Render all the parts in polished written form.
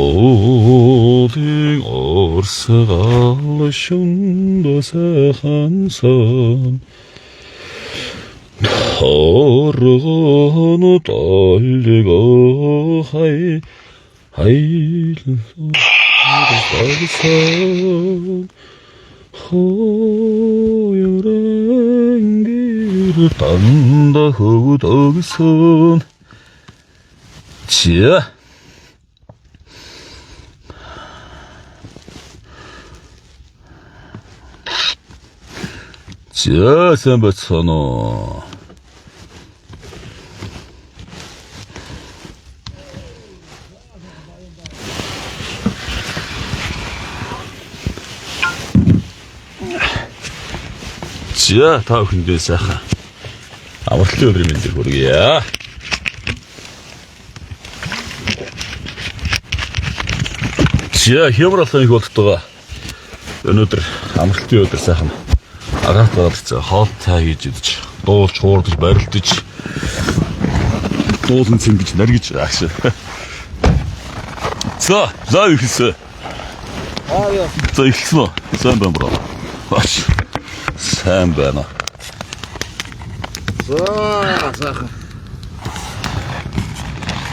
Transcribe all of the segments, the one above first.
Тоолын орсгал шундо сайхан сон Хоргоно толго хайлсан 호요랭기를 딴다 허우덕선 지야 지야 선배천호 지야 다 흔들사 아무튼 어디면인지 모르게야 지야 힘을 얻어 이거 어떻다가 өнөөдөр амралтын өдөр сайхан агаат гаралцаа хоолтой хийж идэж дуулж хуурдаж барилдаж дуулан цэнгэж наргиж ааш. За ихсэн. Яа. За ихсэн үү? Сайн байна броо. Бааш. Сайн байна. За.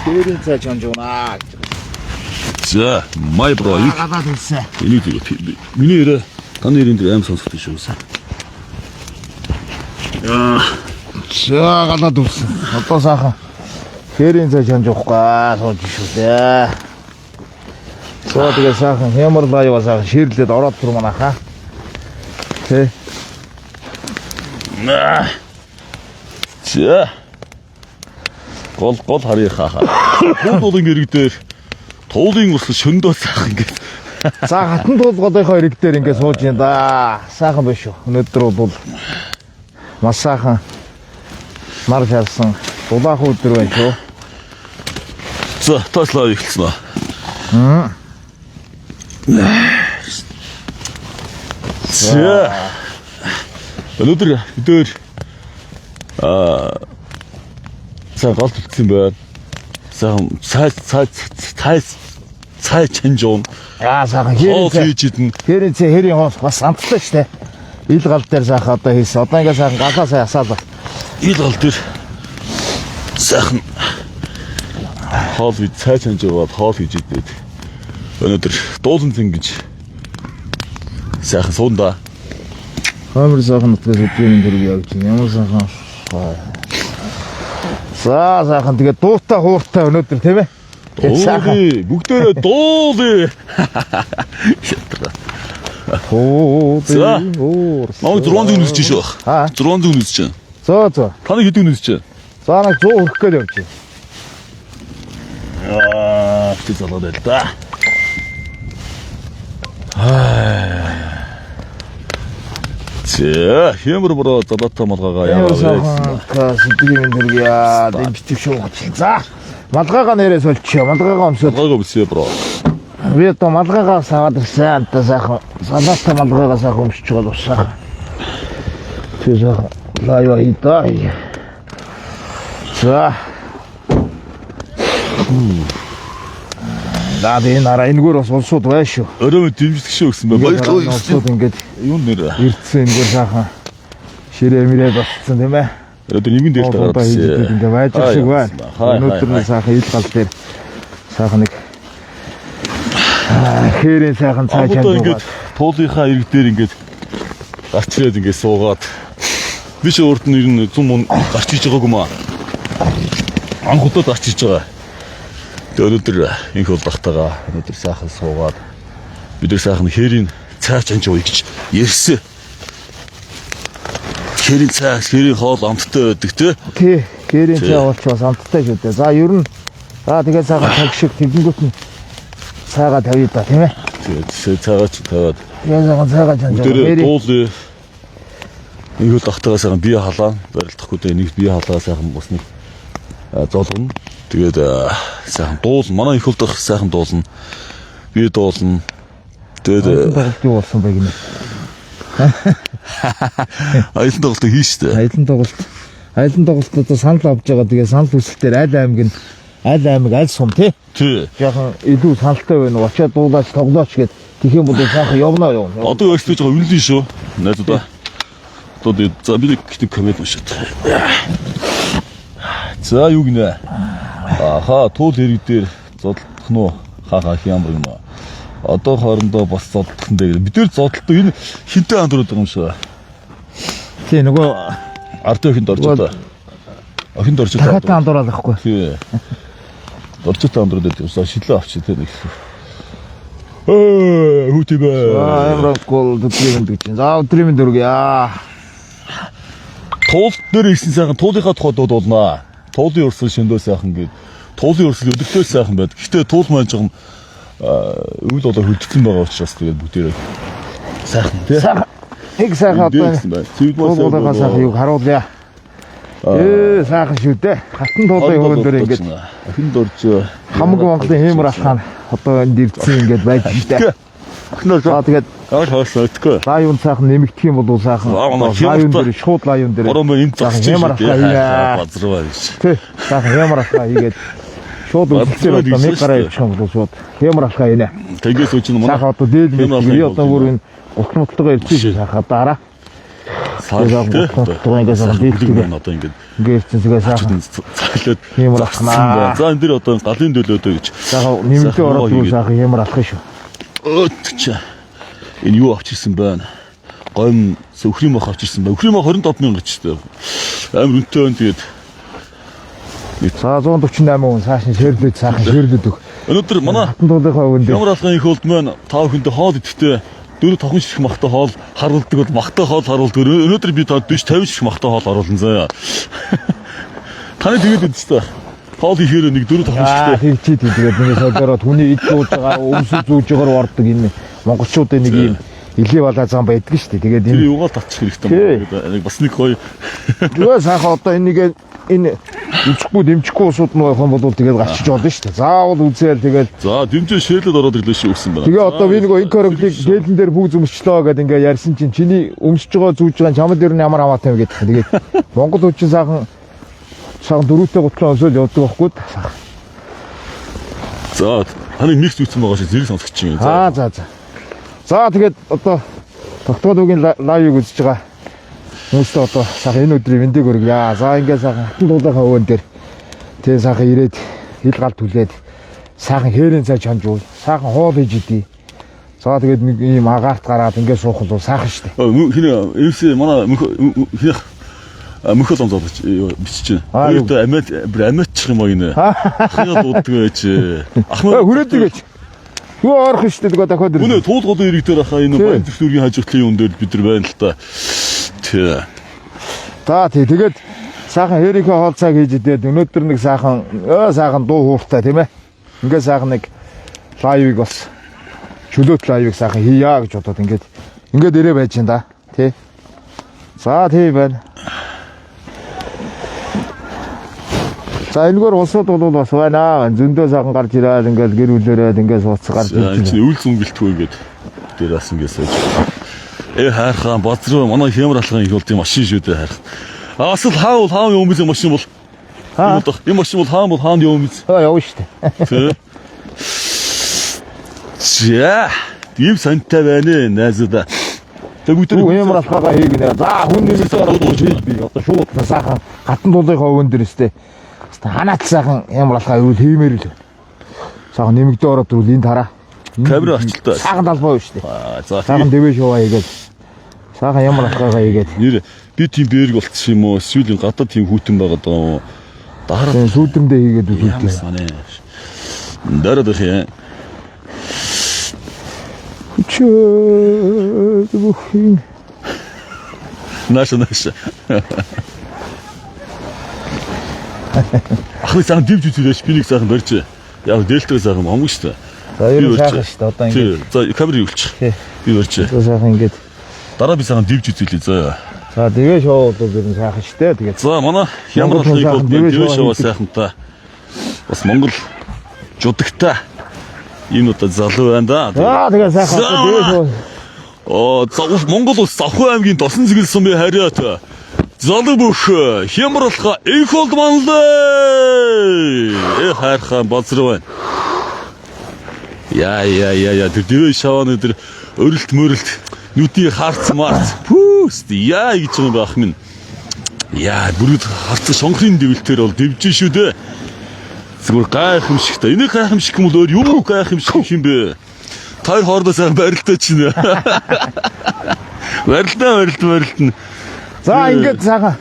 Тэрийн цаа чонжоонаа. За, май броо. Гадаад үлсэ. Энийг миний ярэ таны ярин дээр аим сонсогдсон шүү. Яа. За гадаад үлсэ. Одоо саахан тэрийн цаа чонжоохгүй сууж шүү дээ. Соо тэгээ саахан хямар лайва саахан ширлээд ороод тур манайхаа. Тэ. За. Гол харьяа хаа. Туулын ирэг дээр туулын ус шөндөө сайхан ингээд. За хатан туулгодынхоо ирэг дээр ингээд сууж юм да. Сайхан биш үү. Өнөөдөр бол маш сайхан нар шарсан дулаах өдөр байна шүү. За тааслаа ихэлсэн аа. За. Өнөөдөр бид сайн гол төлсөн байна. Цай чанжон. Яа сайхан хэрийн хоос бас амттай штэ. Ил гал дээр сайхан одоо хийсэн. Одоо ингээ сайхан галаа сайн асаалаа. Ил гал дээр сайхан хоол вид цай чанжоод хоол хийж идээд. Өнөөдөр дуулан цэнгэж сайхан суунда. Хамар сайхан утгаас өдрийн дөрөв явж байна. Ямар сайхан. За сайхан тэгээ дуутай хууртай өнөөдөр тийм ээ. Дуулээ бүгдээрээ дуулээ. За. Маа 600 үнэсэж шүү. 600 үнэсэж чинь. За. Таны хэдэн үнэсэж чинь? За нэг 100 хүрэх гээд явж байна. Тэ залаад байл да. За, хэмэр бороо залаатай малгайгаа яваа. Сэдвийн дэргийа дэм битв шүү. За. Малгайгаа нэрээ сольчихё. Малгайгаа өмсөд. Малгайгаа бисээ броо. Би одоо малгайгаа саагаад ирсэн. Антаа сайхан. Салаатай малгайгаа сайхан өмсөж байгаа уусаа. Тэгээ лайва хийдаа. За. Даад энэ араа энэгээр бас улсууд байна шүү. Өрөө дэмжлэг шүү гэсэн байна. Баярлалаа. Улсууд ингээд юу нэр ирдсэн энэгээр сайхан ширээ мөрөө болцсон тийм ээ. Өнөөдөр нэгэн дээр тараад ингээ байж шиг байна. Өнөөдөр нь сайхан ил гал дээр сайхан нэг хэрийн сайхан цай чанд ингээд туулынхаа ирэг дээр ингээд гарч ирээд ингээд суугаад биш урд нь ер нь 100 мөн гарч иж байгаагүй маа. Анхудад гарч иж байгаа. Тэгээ өнөөдөр инх бол багтаага өнөөдөр сайхан суугаад бид нар сайхан хэрийн цай чанд ууя гэж ярьсан. Хэрийн цай, хэрийн хоол амттай байдаг тий. Тий, хэрийн цай уулч бас амттай шүү дээ. За ер нь тэгээд сайхан цаг шиг тэгэнгүүт нь цайгаа тавья да тийм ээ. Тэгээд цайгаа ч тавиад. Яагаад цайгаа чанж байгаа. Дуулээ. Нэг л ахтагаа сайхан бие халаа, барилдахгүй дээ нэг бие халаа сайхан бас нэг золгоно. Тэгээд сайхан дуул, манай их улдах сайхан дуулна. Би дуулна. Тэгээд багтгүй болсон байх юм. Аялан тоглолт хийштэй. Аялан тоглолт одоо санал авч байгаа. Тэгээ санал үсэлтээр аль аймаг нь аль аймаг аль сум тий. Тий. Яхан илүү саналтай байна. Очоод дуулаач тоглооч гэд тэгэх юм бол сайхан явна юу. Одоо өөрсдөө жоо үнэлэн шүү. Найзуудаа. Одоо за би нэг комент уншаад. За юу гинэ? Аха, туул хэрэг дээр зодтолдох нь уу? Хаа ямар юм аа. Одоо хоорондоо бас зодтолдох нь дээ. Бид нэр зодтолдог энэ хинтээ хандруулдаг юм шиг. Тий нөгөө ард өхөнд орж одоо. Охинд орж дахиад хандуурал байхгүй. Тий. Орчтой хандруулдаг юмсаа шилээ авчих тий нэг. Хүүтибэ. Амар гол дөрөв гэж. За өдрийн дөрөв яа. Туул дээр ирсэн сайхан туулынхаа тухайд дуулнаа. Туулын урсгал шөндөө сайхан гээд туулын урсгал өдөртөө сайхан байд. Гэхдээ туул маань жоохон үйл болоо хөлдсөн байгаа учраас тэгээд бүгдээрээ сайхан тий. Нэг сайхан одоо туулынхаа сайхан юг харуулъя. Сайхан шүү дээ. Хатан туулын хөвөн дээр ингээд охинд орж хамаг Монголын хэмэр алхаан одоо энд ирсэн ингээд байж штэ. За тэгээд хөөсөдгөө. лайвн сайхан нэмэгдэх юм бол сайхан лайвн дээр шууд лайвн дээр ороо мэн зогсож хэмэр алхаа базруу биш. тий сайхан хэмэр алхаа хийгээд шууд үлдсээр одоо нэг гараа явчих юм бол шууд хэмэр алхааийнэ. Тэгээс үуч нь манай сайхан одоо дээд би одоо бүр энэ утгамталтайгаа ирсэн сайхан дараа одоо ингээд гэрчсгээ сайхан цаглаад хэмэр алхнаа. За энэ дэр одоо галын дөлөөдөө гэж. Сайхан нэмэлтээ ороод юу сайхан хэмэр алхах шүү. Өтч. Энэ юу авчирсан байна? Гом өхрийн мах авчирсан байна. Өхрийн мах 25,000 ч дээ. Амар үнэтэй байна тэгээд. За 148 хүн цааш нь ширлээд сайхан ширлээд өг. Өнөөдөр манай хатан туулынхаа өвөнд ямар алхам их болд маань та бүхэндээ хоол идэхтэй 4-5 ширхэг махтай хоол харуулдаг бол махтай хоол харуулдаг. Өнөөдөр би танд 40-50 ширхэг махтай хоол харуулсан заяа. Таны тэгээд үстэ. Хоол ихээр нэг 4-5 ширхэг. Хэлчихэд тэгээд нэг содороо хүний ид зууж байгаа өмсөж зүүж байгаа ордог энэ монголчуудын нэг юм илээ балаа зам байдаг шүү дээ. Тэгээд энэ юугаар татчих хэрэгтэй юм. Бас нэг гоё. Тэгээ сайхан одоо энийг энэ үчихгүй дэмжихгүй усууд нь байх юм бол тэгээд гарчиж болно шүү дээ. Заавал үзээл тэгээд за дэмжээ ширлээд ороод ирлээ шүү өгсөн байна. Тэгээ одоо би нөгөө инкорнклиг дээлэн дээр бүгд өмсчлөө гэдэг ингээ ярьсан чинь чиний өмсөж байгаа зүүж байгаа чамд дэр нь ямар хамаатай вэ гэдэг. Тэгээд монгол хүчин сайхан дөрөвтэй гутлаа өсөөл явдаг байхгүй. За таны микс үүсэн байгаа шиг зэрэг сонсогч юм. За тэгээд одоо тогтоодгийн лайвыг үзэж байгаа хүмүүстээ одоо сайхан энэ өдрийн мэндийг хүргье. За ингээ сайхан хатан дуулынхаа өвөн дээр тэгээ сайхан ирээд хил гал түлээд сайхан хээрийн цай чанжуул сайхан хоол хийж идий. За тэгээд нэг ийм агаарт гараад ингээ суух бол сайхан штэ. Хинэ эвсэ манай хинэ мөхөл онцолж бичиж байна. Өөртөө амьдчих юм аа гинэ. Ахнаа дууддаг байж. Ахмаа хүрээдэг гэж. Юу орох штэ тэгээ дахиад. Үнэ туулгын ирэг дээр ахаа энэ баян төсвөргийн хажуутлын юм дээр бид нар байна л та. Тий. Тэгээд сайхан хэрийнхээ хоол цаг хийж идээд өнөөдөр нэг сайхан дуу хууртай тийм ээ. Ингээ сайхан нэг лайвыг бас чөлөөт лайвыг сайхан хийя гэж бодоод ингээд ирээ байж энэ да. Тий. За тий байна. За энэгээр улсууд бол бас байна. Зөндөө сайхан гарч ирээд ингээд гэр бүлээрээ ингээд сууц гарч ирж байна. Үйл зүнгэлтгүй ингээд дээрээс ингээд сууж. Хайрхан базруу манай хэмэр алхам их болд юм машин шүү дээ хайрхан. Асал хаав юм биз машин бол. Энэ машин бол хаанд юм биз. Явна шүү дээ. За ийм сантай байна найзуудаа. Тэгвэл хэмэр алхагаа хийгнэ. За хүн нэмэлт ороод ууж би одоо шууд сайхан хатан дуулынхаа өвөн дээр өстэй. Ханаат сайхан хэмэр алхаа юу хиймээр л. Сайхан нэмэгдээ ороод ирвэл энд хараа. Камера арчилтаа. Сайхан талбай шүү дээ. За сайхан дэвэ шуваа хийгээд. Сайхан ямар алхаагаа хийгээд. Нэр би тийм бэрг болчихсон юм уу? Эсвэл гадаад тийм хүүтэн байгаад байгаа юм уу? Дараа сүйдэмдээ хийгээд үлдээ. Дараад их яа. Чөө бүхэн. Наша. Ахны цаан дивж үзүүлээш би нэг сайхан барьж. Яг дээлтэй сайхан амгүй шүү дээ. За ер нь сайхан шүү дээ. Одоо ингэ. За камерыг өвлчих. Би барьж. Сайхан ингэж. Дараа би сайхан дивж үзүүлээ заа. За дэвэ шоу бол ер нь сайхан шүү дээ. Тэгээд. За манай ямар алхах бол дэвэ шоу сайхантай. Бас Монгол жудагтай. Энэ удаа залуу байна да. За тэгээд сайхан дэвэ шоу. Монгол улс Завхан аймгийн Досон цэгэл сумын хариат залбөх хямралха их олдманлаа. Хайрхан болцроо байна. Яа тэр дэвэ шавааны тэр өрөлт мөрөлт нүдний харц марц пүүст яа гэж юм байх минь. Яа бүрд харц шонхрын дэвэлтээр бол дэвж шүү дээ. Зүгээр гайхамшигтай. Энэ гайхамшиг юм бол өөр юу гайхамшиг юм бэ? Тэр хоорондоо сайн барилдаа чинь. Барилдаа. За ингээд сайхан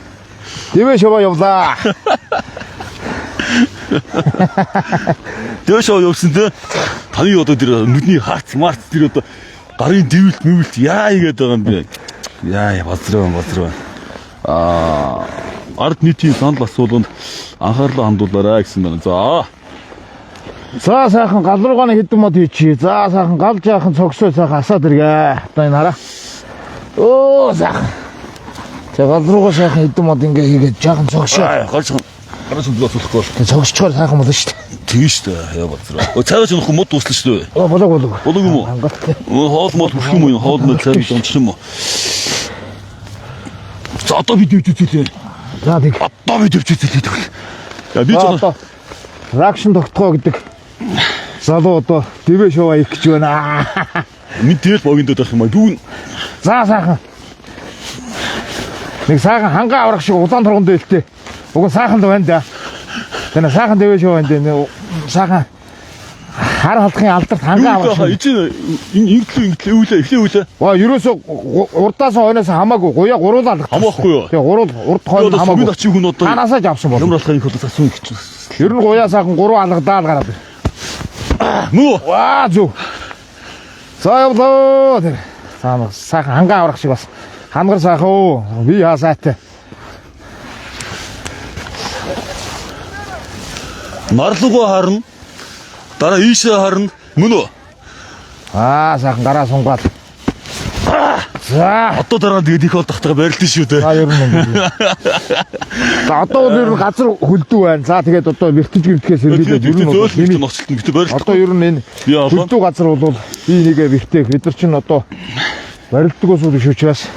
дэвэ шаваа явлаа. Дэвэ шаваа явсан те. Таны одоо тэр нүдний харц марц тэр одоо гарын дэвэлт мөвөлт яа игээд байгаа юм бэ? Яа болцроо. Ард нийтийн санал асуулганд анхаарлаа хандуулаарай гэсэн байна. За сайхан гал руугааны хэдэн мод хийчи. За сайхан гал жаахан цогсоо сайхан асаад иргээ. Одоо энэ хараа. Оо сайхан. За гал руугаа сайхан хэдэн мод ингээ хийгээд жаахан цогсоо. Гарч болохгүй. Цогсчоор сайхан болно шүү дээ. Тэгээ шүү дээ. Яа болцроо. Цаагаач нөх мод дуусна шүү дээ. Болог. Болог юм уу? Хоол мод хүрх юм уу? Хоол мод цааг дончих юм уу? За одоо бид өвчтэй. За тэг. Одоо бид өвчтэй. За би ч одоо ракшн тогтгоо гэдэг залуу одоо дэвэ шуваа их гэж байна. Минь тэгэл богинд дэх юм аа. Дүүн. За сайхан. Нэг сайхан хангаа аврах шиг улаан турган дээлтэй. Уг нь сайхан л байна да. Тэна сайхан дэвэ шуваа энэ сайхан хар халахын алдарт хангаа аврах шиг. Энэ инглээ үлээ. Ва ерөөсө урдаас хойноос хамаагүй гуяа гуруулаа. Хамаахгүй юу? Тэгээ урд хойно хамаагүй. Би ачиг хүн одоо танасаа ж авсан бол. Ямар алхахын хөдөлс асуун гэж. Ер нь гуяа сайхан 3 алгадаал гараад. Мөө. Ваа зүг. За явлаа. Тэр сайхан хангаа аврах шиг бас хангар сайхан уу. Би яасаатай. Марлуугаа харна. Дараа ийшээ харна. Мөн үү? Сайхан гараа сунгаад. За одоо дараа тэгээд их бол тахтайгаа барилдсан шүү дээ. За ер нь ингэ. За одоо бол ер нь газар хөлдөө байна. За тэгээд одоо вертиж гэрдэхээс сэргийлээд ер нь нэмэлт ноцолт нь битээ барилдсан. Одоо ер нь энэ хөлдөө газар бол би нэгэ вертэх. Бид нар чинь одоо барилддаг ус биш учраас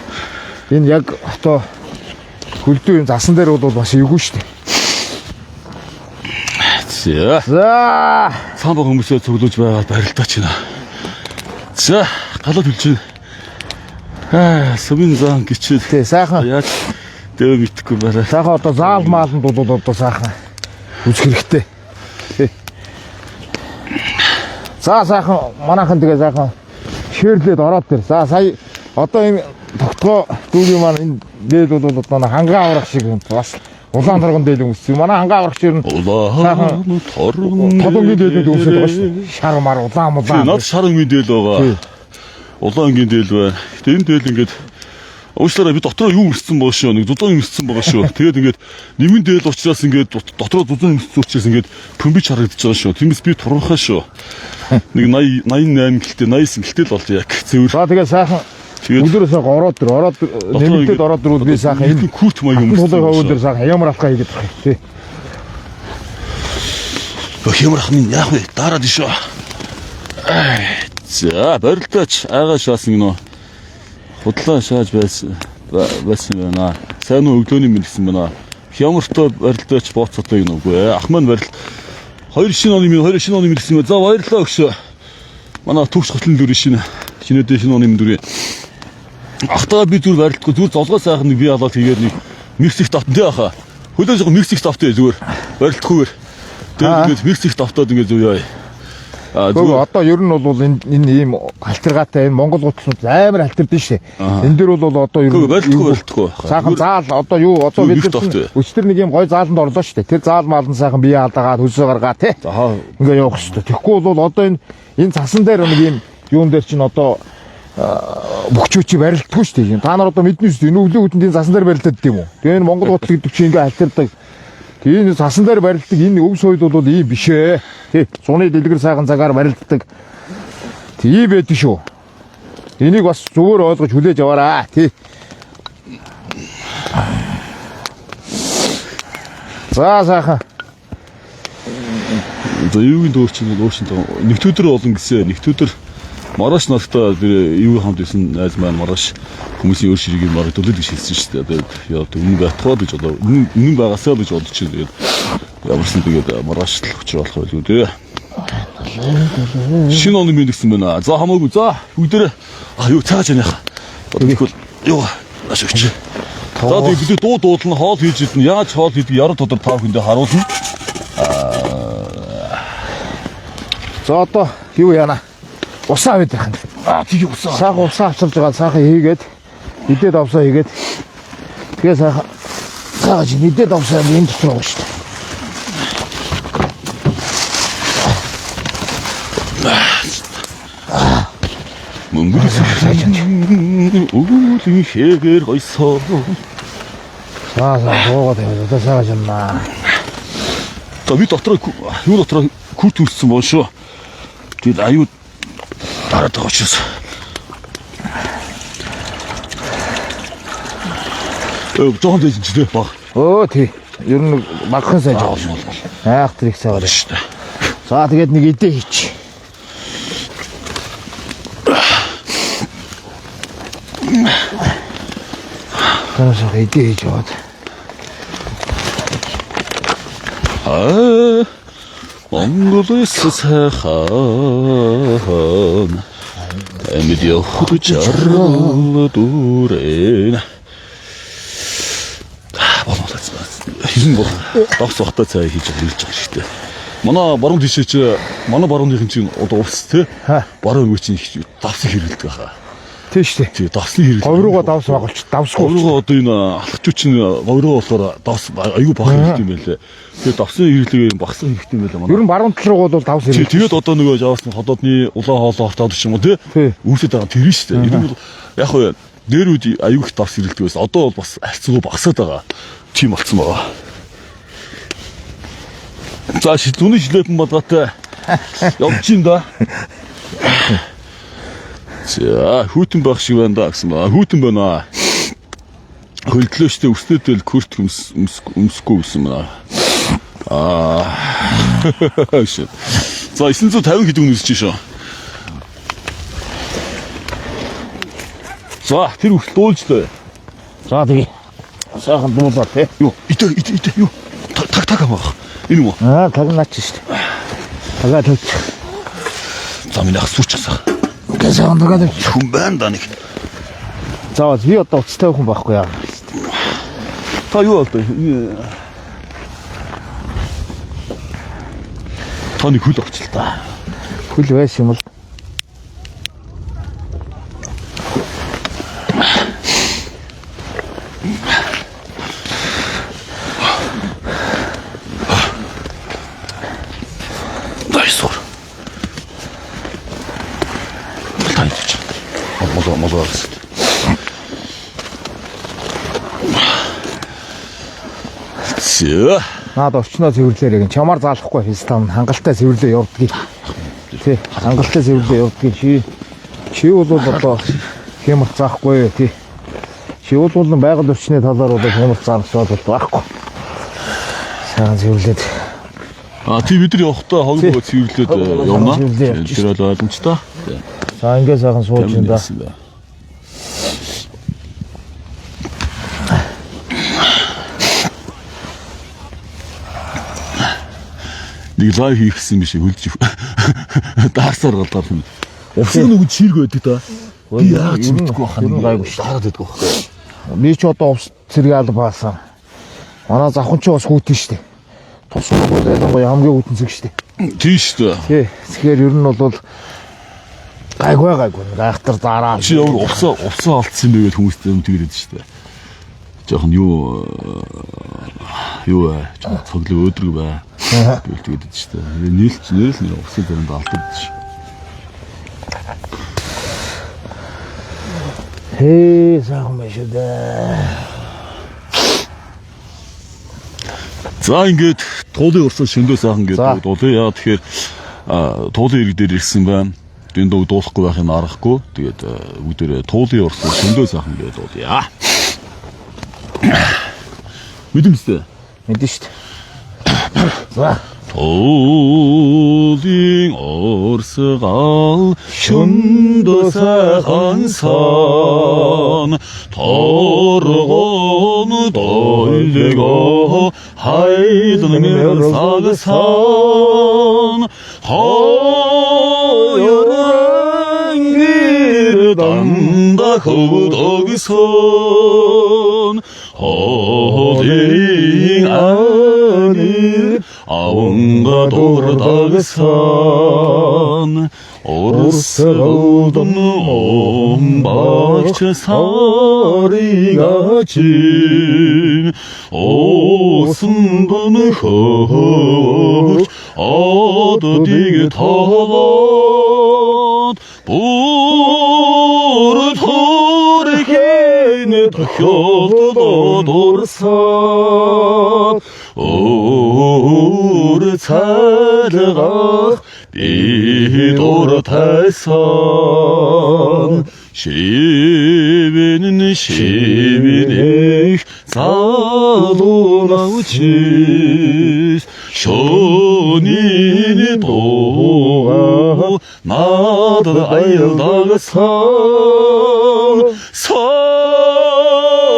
энэ яг одоо хөлдөө юм засан дээр бол бас эвгүй шүү дээ. За цаанбаг хүмүүсээ цуглуулж байгаа барилдаач байна. За галууд хөлж байна. Сумын зан гिचээд. Тий сайхан. Яаж дэв мэдхгүй барай. Сайхан одоо заал мааланд бол одоо сайхан үзэх хэрэгтэй. За сайхан манайхан тэгээ сайхан ширлээд ороод тэр. За сая одоо энэ тогтгоо дүүгийн маань энэ дээд бол одоо хангаа аврах шиг бас улаан торгон дээд өмссөн. Манай хангаа аврагч ер нь улаан торгон толонгийн дээд өмсөж байгаа шүү. Шар мар улаан. Над шарангийн дээл байгаа. Улаангийн дээл байна. Гэтэ энэ дээл ингээд уучлаарай би дотроо юу өмссөн байгаа шүү. Нэг зузаан өмссөн байгаа шүү. Тэгээд ингээд нэмэн дээл учраас ингээд дотроо зузаан өмссөн учраас ингээд пөмбөж харагдаж байгаа шүү. Тиймээс би туранхаа шүү. Нэг 88 гэлтэй 89 гэлтэй л бол яг цэвэр. За тэгээд сайхан өдөрөөс ороод нэмэлтэд ороод ирвэл би сайхан энэ күрт маяг өмссөн. Өдөр сайхан ямар алхаа хийгээд байгаа тий. Ямар ах минь яах вэ? Дараад ишөө. За барилдаач агаа шаасан гинөө. Худлаа шааж байсан байна. Сайн уу өглөөний минь гэсэн байна. Хямртай барилдаач бооцоотой гинөө үгүй. Ах маань барилд 2 шинэ оны минь гэсэн байна. За баярлалаа өгшөө. Манай төвч готлон дүр шинэдэ шинэ оны минь дүр. Ахтаа би зүр барилдахгүй зүр золгоо сайхан нэг бие халаад хийгээд нэг миксик тавтан тий ахаа. Хөлөөс миксик тавтаа зүгээр барилдахгүйгээр. Тэгээд миксик тавтаад ингээд зүр яа. Одоо ер нь бол энэ ийм альтергатай энэ Монгол гутлууд амар альтердэн шээ. Энэ дэр бол одоо ер нь барилдахгүй. Сайхан заал одоо юу одоо бид өчтөр нэг ийм гой зааланд орлоо шүү дээ. Тэр заал маалан сайхан бие алдагаад хөлсөө гаргаа тий. Ингээ явах шүү дээ. Тэгэхгүй бол одоо энэ цасан дээр нэг ийм юун дээр чинь одоо бүхчүүчи барилдахгүй шүү дээ. Та нар одоо мэднэ шүү дээ. Энэ өвлөө үтэнд энэ цасан дээр барилдаад гэдэг юм уу? Тэгээ энэ Монгол гутал гэдэг чинь ингээ альтердаг. Тэгээ энэ цасан дээр барилддаг энэ өв соёл бол ийм биш ээ. Тий. Цуны дэлгэр сайхан цагаар барилддаг. Тий байдаг шүү. Энийг бас зүгээр ойлгож хүлээж аваарай. Тий. За сайхан. За юугийн дөөр чинь өөшөнд нэгт өдөр олон гэсэн. Нэгт өдөр Маргааш нартай юу хамт исэн найз маань маргааш хүмүүсийн өөр ширгийг маргад төлөөлөж хэлсэн шүү дээ. Тэгээд яа үнэн байтгаа гэж одоо үнэн байгаасаа гэж бодож чинь тэгээд ямарсан тэгээд маргааш л очроо болох байлгүй дээ. Шинэ оны минь гэсэн байна. За хамаагүй за бүгдээрээ юу цааж яах. Одоо тэгвэл юу нааш өгч. За тэгээд бид дуудлан хоол хийж идэн яаж хоол хийдэг яруу тодор тав хүндээ харуулна. За одоо юу яана? Усаа аваад байх юм. Тэгээ усаа. Сайхан усаа авчирж байгаа сайхан хийгээд идээд авсаа хийгээд тэгээ сайхан цааж идээд авсаа энэ дотор байгаа шүү дээ. Уулийн хэгээр гойсоо. За буугаад яваад одоо цааж юмнаа. За би дотроо юу дотроо күрт үрсэн боо шүү. Тэгээд аюу дараад байгаа учраас. Жохон дэжин ч дээ баг. Тий. Ер нь багхан сайн жаа шүү. Айх тэр их цаагаар шүү дээ. За тэгээд нэг идэ хийч. Тэрс идэ хийж яваад. Монголс сайхан эмэдио хучаар дүүрэн хийм боо давс хатаа цай хийж ирж байгаа шүү дээ. Манай баруун тишээ чи манай барууныхын чинь одоо увс те баруун үе чинь давс хэрэлдэг хаа. Тийм шүү дээ. Тий давсны хэрэг. Говьруугаа давс байгуулч давсгүй. Говьруугаа одоо энэ алхачууч нь говьруу болохоор давс аюу баг хэрэгтэй юм байлээ. Тэгээд давсны хэрэглэгээ багсах хэрэгтэй юм байлээ манай. Ер нь баруун тал руу бол давс хэрэг. Тэгээд одоо нөгөө жавсан ходоодны улаан хоолоо хортоод ч юм уу тий. Үүсэт байгаа тэр нь шүү дээ. Энэ бол яг хөө дээр үди аюу их давс хэрэлдэг байсан. Одоо бол бас харьцангуй багасаад байгаа. Тийм болцсон байгаа. За шилдүний шлэпэн бадгатай явж юм да. За хүүтэн байх шиг байна да гэсэн ба. Хүүтэн байна. Хөлтлөөштэй өснөдөл күрт өмсөхгүй байсан байна. Шээ. За 950 хэдэн үнэсэж шүү. За тэр их дуулжлаа. За тэгээ. Сайхан дуулаа те. Юу итэ юу. Так авах. Энэ юм уу? Тагнаач шүү дээ. Тагаа төч. За минь асуучихсан. Гэсээн тагаад хүн байна да нэг. За би одоо уцтай хүн байхгүй яа. Та юу болтой? Таны хөл огч л та. Хөл байсан юм бол наад орчноо цэвэрлээрээ гэн чамаар заалахгүй фестивал хангалттай цэвэрлээ явуулдаг. Тий, хангалттай цэвэрлээ явуулдаг. Чи бол одоо хэмэх заахгүй тий. Чи бол байгаль орчны талаар бол хэмэх заах бол байхгүй. Сайн цэвэрлээд. Тий бид нар явахдаа хогноо цэвэрлээд явна. Тэр бол ойлгомжтой. За ингээ сайхан сууж юм да. Нэг лайв хийх гэсэн биш хөлж даарсаар галгаар юм. Усан нэг чирэг байдаг да. Би яаж мэдгүй баха нэг гайгүй шаарад байдаг баха. Би ч одоо ус цэрэг алба баасан. Манай завхан ч бас хүүтэн штэ. Тусгай байлгүй хамгийн хүүтэн цэг штэ. Тийм штэ. Тий. Тэгэхээр ер нь бол гайгүй гайхтар дараа. Чи ямар усаа алдсан бэ гэж хүмүүст өмтгөрөөд штэ. Жохон юу цоглоо өөдрөг бай. Гэлтэйд ч тийм. Нийлж нэрэл усын заримд алддаг ш. Сайхан байна шүү дээ. За ингээд туулын урсан шөндөө сайхан гэдэг дуулаа. Яа тэгэхээр туулын ирэг дээр ирсэн байна. Энд дуулахгүй байхын аргагүй. Тэгээд бүгдээ туулын урсан шөндөө сайхан гэдэг дуулаа. Мэдэн шүү дээ. Мэдэн шүү дээ. За 도링 얼스갈 흉도 사한산 더러고는 돌리고 하이드는 멸사그산 허여랑 길을 담다 후덕선 어딩 아니 아웅가 도르다그산 오르스우든 옴박체 사리가지 오순도는 허 어디게 타vat 부르 토르게네 더효도 도르산 오르 차르가 비도르 탈산 시비는 시비네 사도 나우치 쇼니니 도가 나도 아일다가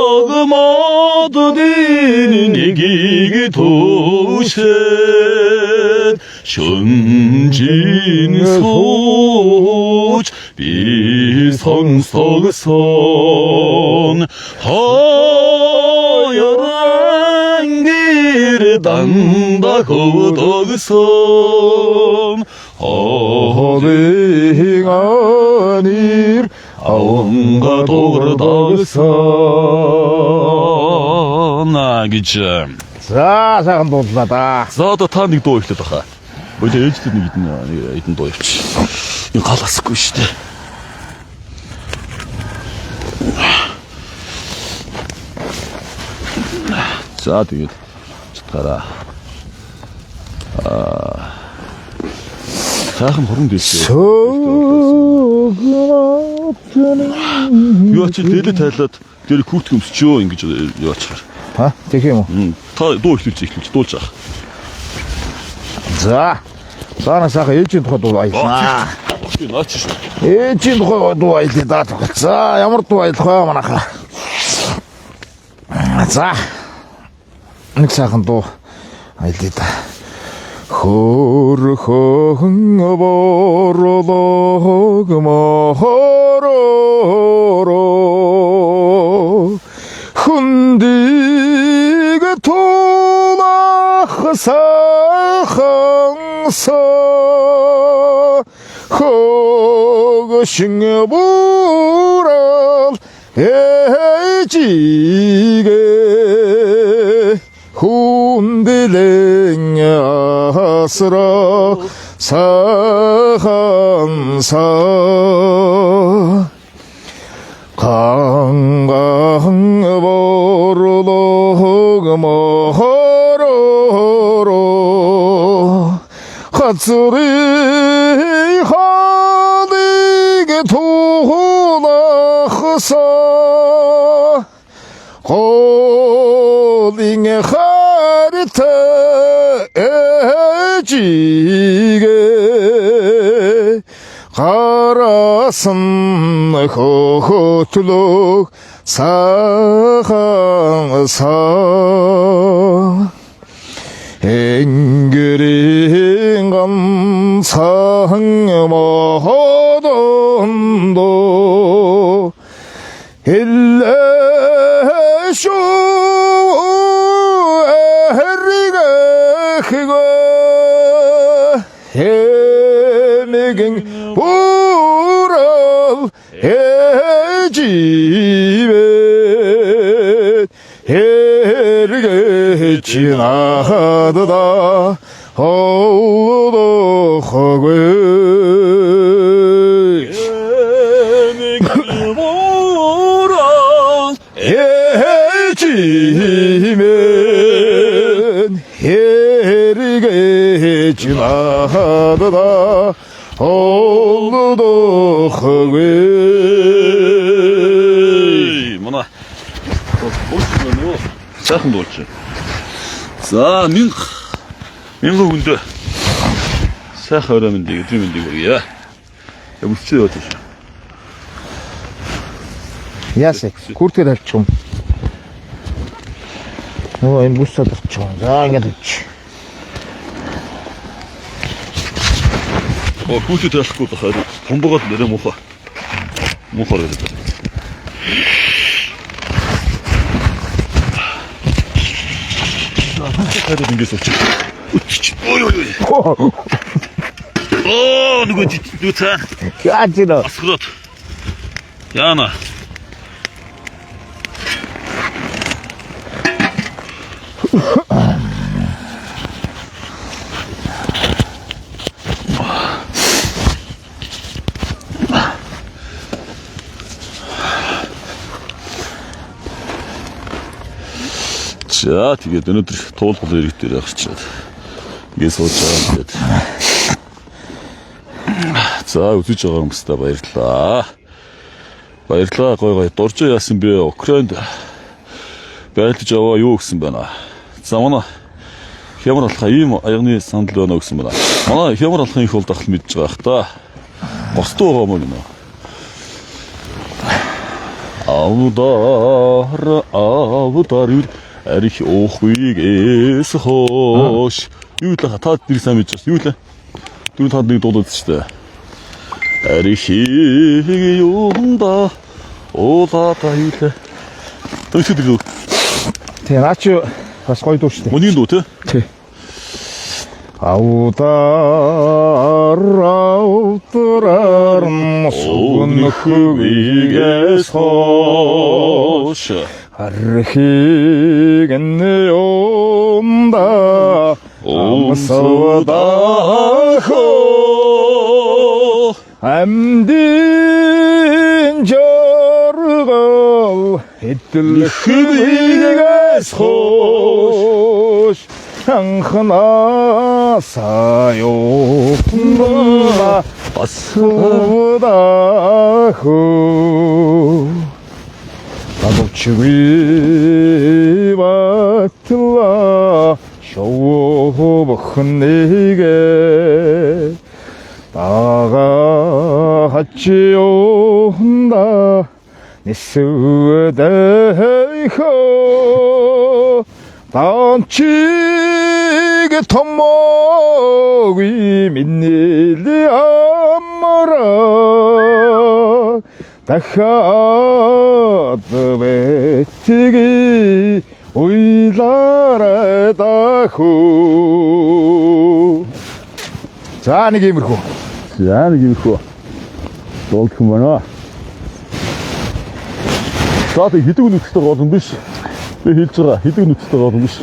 사그마도 디는 이기기 도시 현진 소ች 비선석선 허여랑 길에 단다 거덕선 어딩 아니 아웅가 도르덕선 나기점 За сайхан дууллаа да. За одоо та нэг дуу ихлээд баха. Өдөө ээжтэй нэг эдэн дуу явчих. Энэ галасгүй шүү дээ. За тэгээд читгараа. Сайхан хорон дээлээ. Юу ч дээлээ тайлаад дээр хүүтг өмсчөө ингэж яваачихаар. Ха? Тэг юм уу? Та дуу ихлүүлж дуулж байгаа. За. Сана сайхан ээжийн тухай дуу аялнаа. Би наач шүү. Ээжийн тухай дуу аялаа да. За, ямар дуу аялах вэ манайхаа? За. Нэг сайхан дуу аялаа да. Хөрхөн борлог мохороро хүндийг тулах саханса хогшин бурал ээжигээ хүндлэн асра саханса 강강 보르도 머허로로 핫소리 하디게 도나 흐사 고딩에 하리타 에지게 가라슴 호호틀록 사항사 앵그린 감상 모든도 일레쇼 에리가 그거 해미긴 보라 해집에 해르게 지나가다 홀도 하고 해미긴 보라 해지면 해르게 지나가다 홀도 하고 뭐나 멋지네요. 작은 도치. 자, 민 Мянган хүндээ сайхан орой мэндийг өдрийн мэндийг хүргье. Өвчөө яваад шүү. Яасэ хүртэл алчих юм. Нөө энэ бүс содорч юм. За ингэж үч. Хүүтэй таахгүй байхад хомбогоод нэрэ муухай. Муухай гэдэг. Хайрууд ингээс очив. Ой. Нөгөө цаа. Яачина. Асгрот. Яна. За тэгээд өнөөдөр туулгал ирэх дээр гарчаад ингээд сууж байгаа юм гээд. За үзэж байгаа хүмүүстээ баярлалаа. Баярлалаа гой дурж яасан бэ? Украинд байлж аваа юу гэсэн байна. За манай хямар алхаа ийм аягны сандал байна гэсэн байна. Манай хямар алхын их бол дахал мэдж байгаа х та. Гостоо байгаа мөн нэ. Авдар арих охвигээс хоош. Юу л та дэрэг сайн мэдж байна. Юу л дөрөв таад нэг дуулаад шүү дээ. Арих юунда уулата юу л. Тэгшээ дэрэг. Тэ наач бас гоё дуу шүү дээ. Мөний дуу тий. Тий. Аудараар мосгонхвигээс хоош. Архиг энэонда амсавдахо амдин жоргол хэтлэхвигээс хоош анхнасаа ёфна асвдахо Чуи батла шоухнэгэ тага хачионда нисүдэхо танчиг томоги миннили амара дахад ветиги уйларадаху за нэг иймэрхүү дуулах юм байна. За тэг хэдэг нүцтэй гол юм биш. Би хэлж байгаа хэдэг нүцтэй гол юм биш.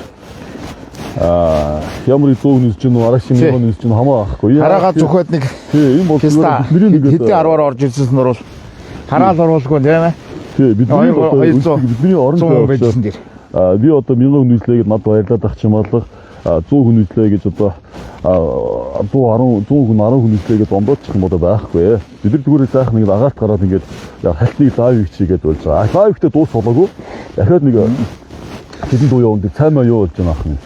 Ямар 100 нүц чинь арашин 1000 нүц чинь хамаа ахгүй. Хараагаа зүхээд нэг тийм бол хэдэн 10-аар орж ирсэн нь бол хараал оруулгүй тийм ээ. Тий бидний орон байсан дээр. Би одоо 1000 нүслээ гэж над баярлаад ах чим болго 100 хүн нүслээ гэж одоо 100 хүн 10 хүн нүслээ гэж ондоочих юм одоо байхгүй. Бид нар зүгээр заах нэг агаалт гараад ингээд халтныг лайв хийгээд болж байгаа. Лайвтэй дуус болоогүй. Дахиад нэг хэдэн дуу явуулдаг цаймаа юу болж байгаа юм.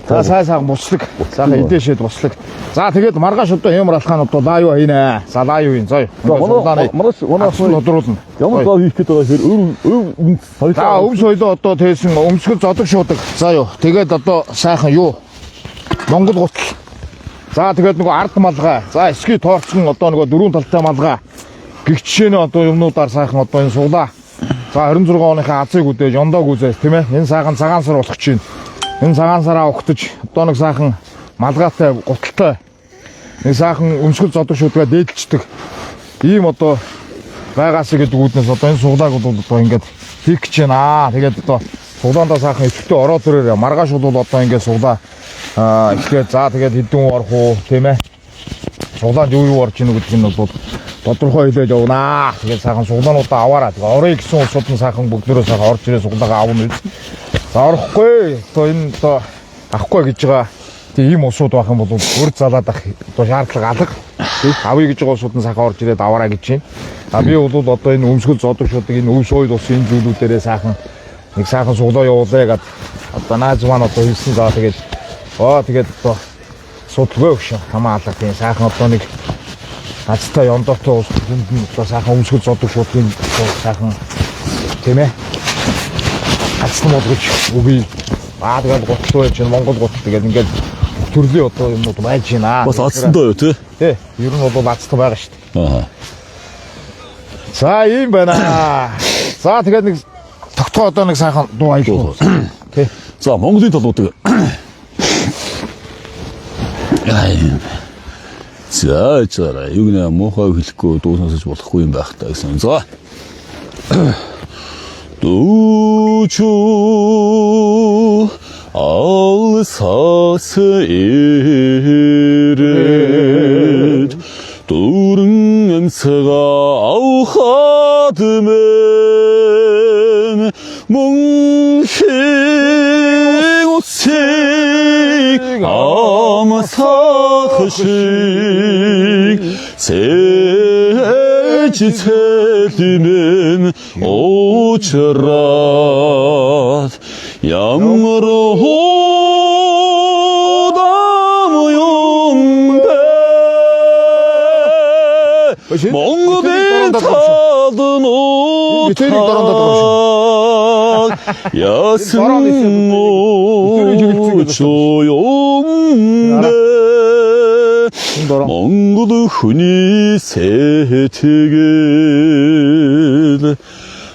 За сайхан буслаг. Сайхан эдээшэд буслаг. За тэгээд маргааш одоо ямар алхаан одоо лайв хийнэ. За лайв хийн зөө. Маргааш өдрүүлнэ. Ямар лайв хийх гэдэг вэ? За өв соёлоо одоо тээсэн өмсгөл зодог шуудаг. За юу. Тэгээд одоо сайхан юу? Монгол гутал. За тэгээд нөгөө ард малгай. За эсхий тоорцсон одоо нөгөө дөрвөн талтай малгай. Гихчшээнэ одоо юмнуудаар сайхан одоо энэ суулаа. За 26 оныхаа азыг үдээж ондог үзээс тийм ээ. Энэ сайхан цагаан сар болох чинь. Энэ цагаан сараа угтаж одоо нэг сайхан малгайтай гуталтай нэг сайхан өмсгөл зодог шуудгаа дээдлждэг ийм одоо байгаас гэдэг үүднээс одоо энэ суглааг бол одоо ингээд хийх гэж байна. Тэгээд одоо суглаандаа сайхан өчтөө ороод ирээрээ маргааш бол одоо ингээд суглаа эхлээд за тэгээд хэдэн орох уу тийм ээ. Суглаанд юу орж ийн гэдэг нь бол тодорхой хэлээд явнаа. Тэгээд сайхан суглаануудаа аваараа. Тэгээд орё гэсэн улсууд нь сайхан бүгднөрөө сайхан орж ирээ суглаагаа авна. За орохгүй. Одоо энэ одоо авахгүй гэж байгаа. Тэгээ ийм усууд байх юм бол өр залаад ах одоо шаардлага алга. Авъя гэж байгаа усууд нь сайхан орж ирээд аваараа гэж байна. А би бол одоо энэ өмсгөл зодог шуудаг энэ өв сойд ус энэ зүйлүүдээрээ сайхан нэг сайхан суглаа явуулъя гэдэг одоо нааз маань одоо хэлсэн. За тэгээд тэгээд одоо асуудалгүй биш хамаалал тийм сайхан одоо нэг Ацтай ондоотой уус хүнд нь одоо сайхан өмсгөл зодог шуудын сайхан тийм ээ. Ацтай модгож үгүй тэгээд готлоо чинь Монгол готл тэгээд ингээд төрлийн одоо юмуд байж байна. Бас ацсандаа юу тий? Тий. Ер нь бол ацтай байгаа шүү дээ. Аа. За ийм байна. За тэгээд нэг тогтгоо одоо нэг сайхан дуу аялал. Тий. За Монголын толгойд За юу нэ мохоо хэлэхгүй дуусгаж болохгүй юм байх та гэсэн. За. Дүүчүү алсаас ирээд дөрөн амсгаа авахад мэн мөнхийн усыг амсах шиг цэлимэн очраад ямар худам юм бэ Монголын талд яасан чуйумдэ Монгол хүний сэтгэл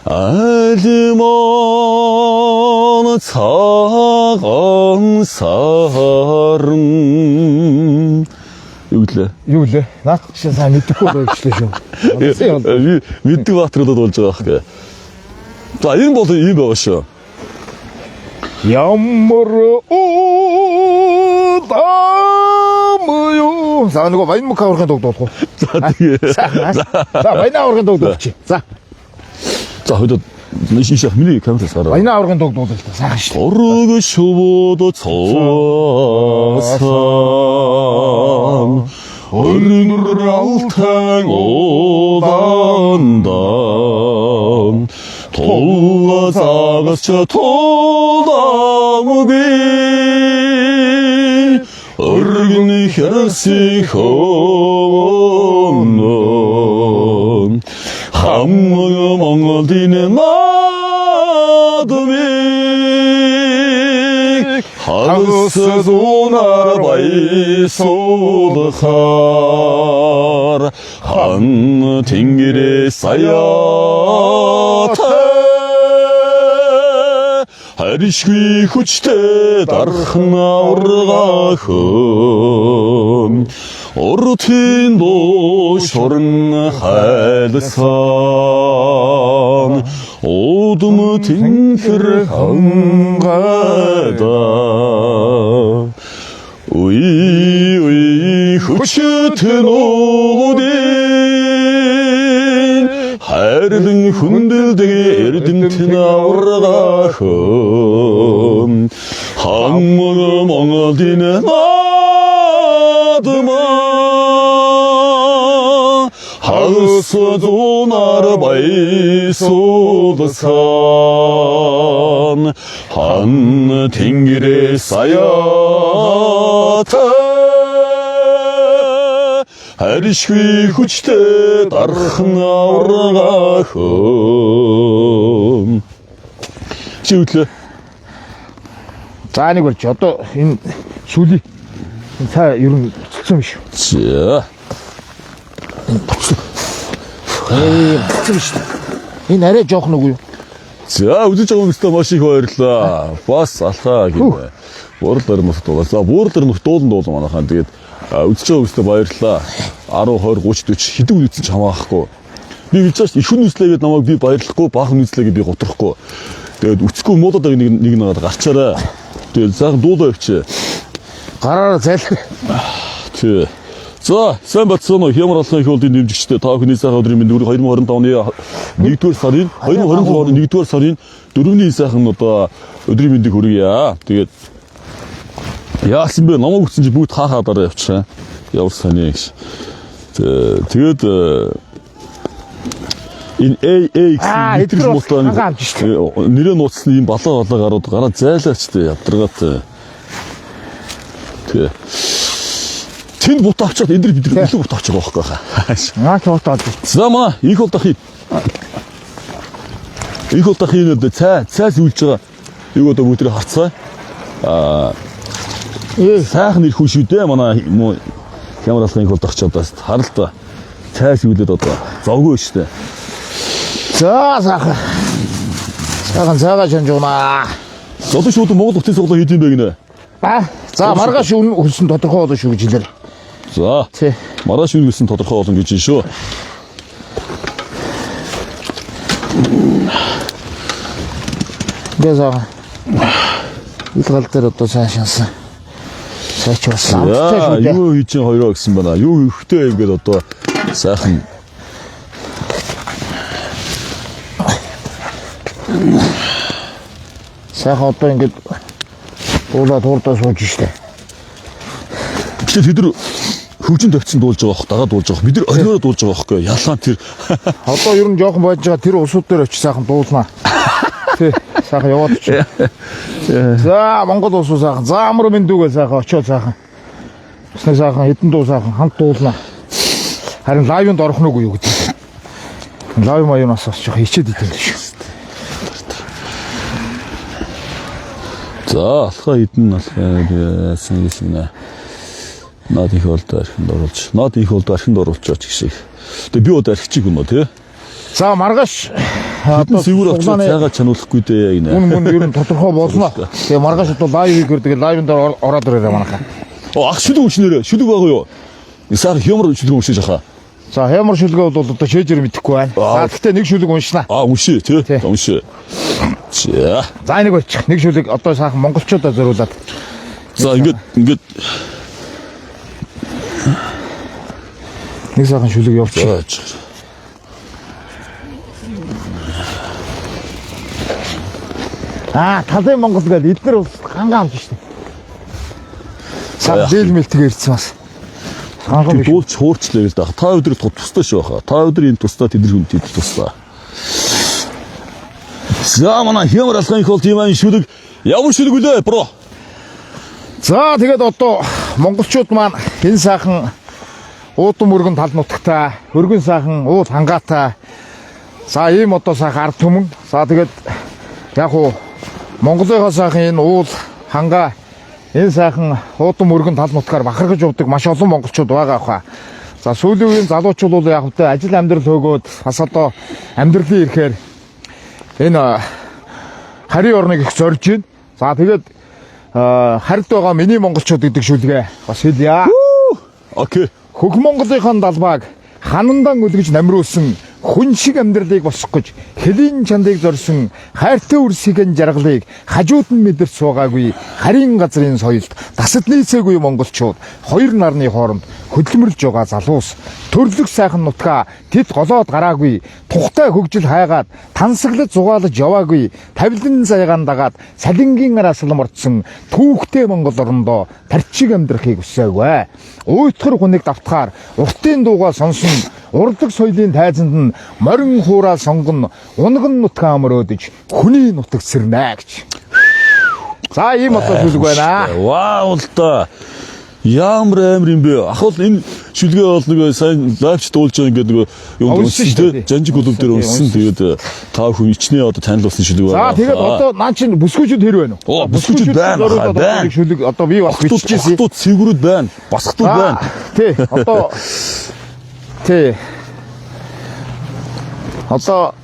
альмон цагаан сарн юу лээ Наад чинь сайн мэдэхгүй байвчлаа шүү. Мэддэг баатруудад болж байгаа хэрэг. За энэ бол ийм байгаа шүү. Ямар удам юу. За нөгөө баян мөкө аврахын дуг дуулах уу? За тэгээ. За баян аврахын дуг дуулчих. За. За хөдөө шишээ миний камераас гараа. Баян аврахын дуг дуулах та сайхан шүү. Орог шувууд цоосан Орнралтан одандан Толгасагас толамуги Оргны хэрсих хомнон Хаммаг Монголын надмиг Хагсыз унар байсуулахар Хан тэнгэрээ саяата Харишгүй хүчтэй дархан аврагахын Уртын доо шорон хайлсан Одум тэнхэр хангада Уй хүчтэй нуудын Хайрлан хүндэлдэг эрдэмтэн аврагахын Хаммаг Монголын надма Хагсыз унар байсуулсан Хан тэнгэрээ саяата Харишгүй хүчтэй дархан аврагахын Чи үтлээ. За нэг болж одоо энэ сүлийн та ер нь цэцэн биш. За. Цэцэн биш. Энэ арай жоох нүг юу? За үзэж байгаа хүмүүстээ маш их баярлалаа. Бас алхаа гинэ. Буурлаар мөх дуулаа. За буурлаар мөх дуулан манайхан. Тэгээд үзэж байгаа хүмүүстээ баярлалаа. 10 20 30 40 хэдэн үн үзсэн ч хамаахгүй. Би хэлж байгаа шүү. Их хүн үзлээ гэдэг намайг би баярлахгүй, баахан үзлээ гэдэг би готрахгүй. Тэгээд үцэхгүй муудаад нэг нэгаад гарчаарай. Тэгээд заахан дуулаа явчих. Гараараа зайлах. Тий. За, сайн бацсан уу? Хямар алхам их болдын дэмжигчтэй та бүхний сайхан өдрийн мэнд 2025 оны 1-р сарын 2026 оны 1-р сарын 4-ний сайхан одоо өдрийн мэндийг хүргье. Тэгээд яасан бэ? Намайг үтсэн чи бүгд хаахаараа явчихсан. Ямар сони гэж. Тэгээд энэ AX метрик мутан нэрээ нууцсан ийм балаа гарууд гараа зайлаач тээ явдаргаатай. Тэгээ. тэнд бут авчаад энэ бид нар илүү бут авчих واخхой хаа. Наа чоотоод. За маа их болдох хий. Их болдох хий нэ цай зүйлж байгаа. Юу одоо бүгд харцгаа. Сайхан ирэх хүн шүү дээ манай хямар алхахын их болдох ч одоо харалт цай зүйлээд одоо зовгүй шүү дээ. За сайхан. Сайхан цайгаа чанжуунаа. Одоо шууд Монгол утсын суглаа хийх юм бэ гинэ. За маргааш хөлсөн тодорхой болно шүү гэж хэлээ. За. Тий. Маргааш хөлсөн тодорхой болно гэж байна шүү. Бэзаа. Илгал дээр одоо цаашаасан. Цаач болсон. Юу хийж чинь хоёроо гэсэн байна. Юу ихтэй юм гээд одоо сайхан. Сайхан одоо ингэж туурдаа сууж штэ. Гэтэл тэд нар хөгжин тавьсан дуулж байгаа бох, дагаад дуулж байгаа. Бид нар оройроо дуулж байгаа бохоо. Ялгаан тэр. Одоо ер нь жоохон байж байгаа тэр усууд дээр очиж сайхан дуулнаа. Тий, сайхан яваад чи. За, Монгол усуу сайхан. За, амар мэндүүгээ сайхан очиод сайхан. Усны сайхан хэдэн дуу сайхан хамт дуулнаа. Харин лайвд орох нь үгүй юу гэдэг. Лайв маяунаас жоох хичээд идэв шүү. За, алхаа хідэн яасан гэсэн. Наад их болдоо архинд оруулж. Наад их болдоо архинд оруулж оч гişig. Тэгээ би удаа архичих юм уу тий? За, маргааш одоо сүүр очоод цайгаа чануулахгүй дээ гинэ. Үн ер нь тодорхой болно. Тэгээ маргааш одоо лайв хийгэр тэгээ лайвн дээр ороод ирээрээ манайхаа. Ах шүлэг өчнөрөө шүлэг байгаа юу? Сар хямар шүлэг уншиж ахаа. За, хямар шүлгээ бол одоо шээжэр мэдэхгүй байна. Гэхдээ нэг шүлэг уншнаа. Уншия тий? Уншия. За, энийг болчих. Нэг шүлэг одоо сайхан монголчуудаа зориулаад. За, ингээд нэг сайхан шүлэг явуучих. Талын Монгол гэдэг эдгээр бол хангаан амт шүү дээ. Сар дийлмэлтгээ ирсэн бас. Хангам дуулж хуурчлаа л да. Та өдөр тустай шүү хаа. Та өдөр энэ тустай тэд хүн тэд тустай. За манай хямар алхахын их бол тийм аа шүлэг. Ямар шүлэг үлээ бро? За тэгээд одоо монголчууд маань энэ сайхан уудам өргөн тал нутагтай, өргөн сайхан уул хангаатай. За ийм одоо сайхан ард түмэн. За тэгээд яг уу Монголынхаа сайхан энэ уул хангаа энэ сайхан уудам өргөн тал нутгаар бахархаж явдаг маш олон монголчууд байгаа хаа. За сүүлийн үеийн залуучууд бол яг хөтэ ажил амьдрал хөөгөөд бас одоо амьдралын ирэхээр энэ харийн орныг их зорж байна. За тэгээд харьд байгаа миний монголчууд гэдэг шүлгээ бас хэлье. Окей. Хөх Монголынхаа далбааг ханандан үлгэж намируулсан хүн шиг амьдралыг босгох гэж хэлийн чандыг зорьсон хайртай үрсийн жаргалыг хажууд нь мэдэрч суугаагүй харийн газрын соёлд дасад нийцээгүй монголчууд хоёр нарны хооронд хөдөлмөрлж байгаа залуус төрлөх сайхан нутгаа тэд голоод гараагүй тухтай хөгжил хайгаад тансаглаж зугаалж яваагүй тавилан зайгаан дагаад салингийн араас ламорцсон түүхтэй монгол орондоо тарчиг амьдрахыг хүсээгүй. Уйтгар хүнийг давтахаар уртын дуугаа сонсон урдлаг соёлын тайзанд нь морин хуураа сонгон унган нутгаа мөрөөдөж хүний нутаг сэрнэ гэж. За ийм одоо шүлэг байна. Вау л та. Ямар амар юм бэ? Ахвал энэ шүлгээ бол нэг сайн лайвч дуулж байгаа ингээд нэг юм унсан тий. Жанжиг клуб дээр унсан. Тэгээд та хүн ичнээ одоо танилцуулсан шүлэг байна. За тэгээд одоо наа чин бүсгүүчүүд хэр байна уу? Бүсгүүчүүд байна. Шүлэг одоо би бас биччихсэн. Босгтууд цэвгэрүүд байна. Босгтууд байна. Тий. Одоо тий. Одоо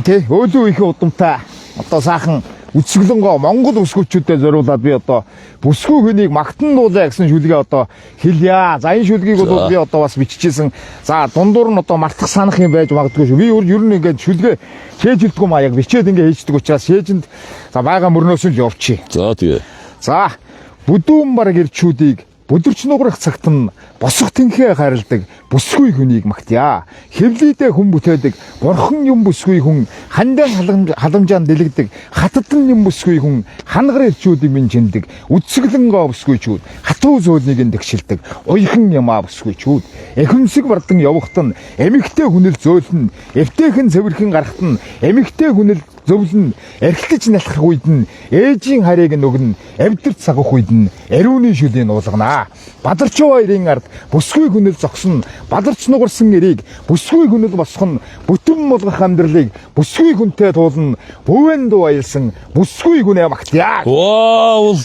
тий өөлөө их удамтай. Одоо сайхан үсгэлэнгоо Монгол бүсгүүчүүдэд зориулаад би одоо бүсгүй хүнийг магтан дуулаа гэсэн шүлгээ одоо хэлье. За энэ шүлгийг бол би одоо бас биччихсэн. За дундуур нь одоо мартах санах юм байж магадгүй шүү. Би ер нь ингээд шүлгээ шээж хэлдэггүй маа яг бичээд ингээд хийждэг учраас шээжинд за байгаа мөрнөөс нь л явчих. За тэгээ. За бүдүүн бараг ирчүүдийг бүдэрч нугарах цагт нь босох тэнхээ харилдаг бүсгүй хүнийг магтъя. Хэвлийдээ хүн бүтээдэг бурхан юм бүсгүй хүн хандан халамжаан дэлгдэг хатдан юм бүсгүй хүн хангаар ирчүүдийг минь чиндэг үсгэлэнгөө бүсгүйчүүд хат хатуу зөөлнийг тэгшилдэг. Уйхан ямаа бүсгүй чүүд. Эхэмсэг бардан явахт нь эмэгтэй хүнэл зөөлнө. Эвтэйхэн цэвэрхэн гарахт нь эмэгтэй хүнэл зөвлөн эргэлтэж налхах үед нь ээжийн харийг нөгнө. Авдирт сагах үед нь ариуны шүлийн уулгана. Бадарчин хоёрын ард бүсгүй хүнэл зогсно. Бадарч нугарсан эрийг бүсгүй хүнэл босгоно. Бүтэн мулгах амьдралыг бүсгүй хүнтэй туулна. Бөвэн дуу аялсан бүсгүй хүнээ магтъя. Вау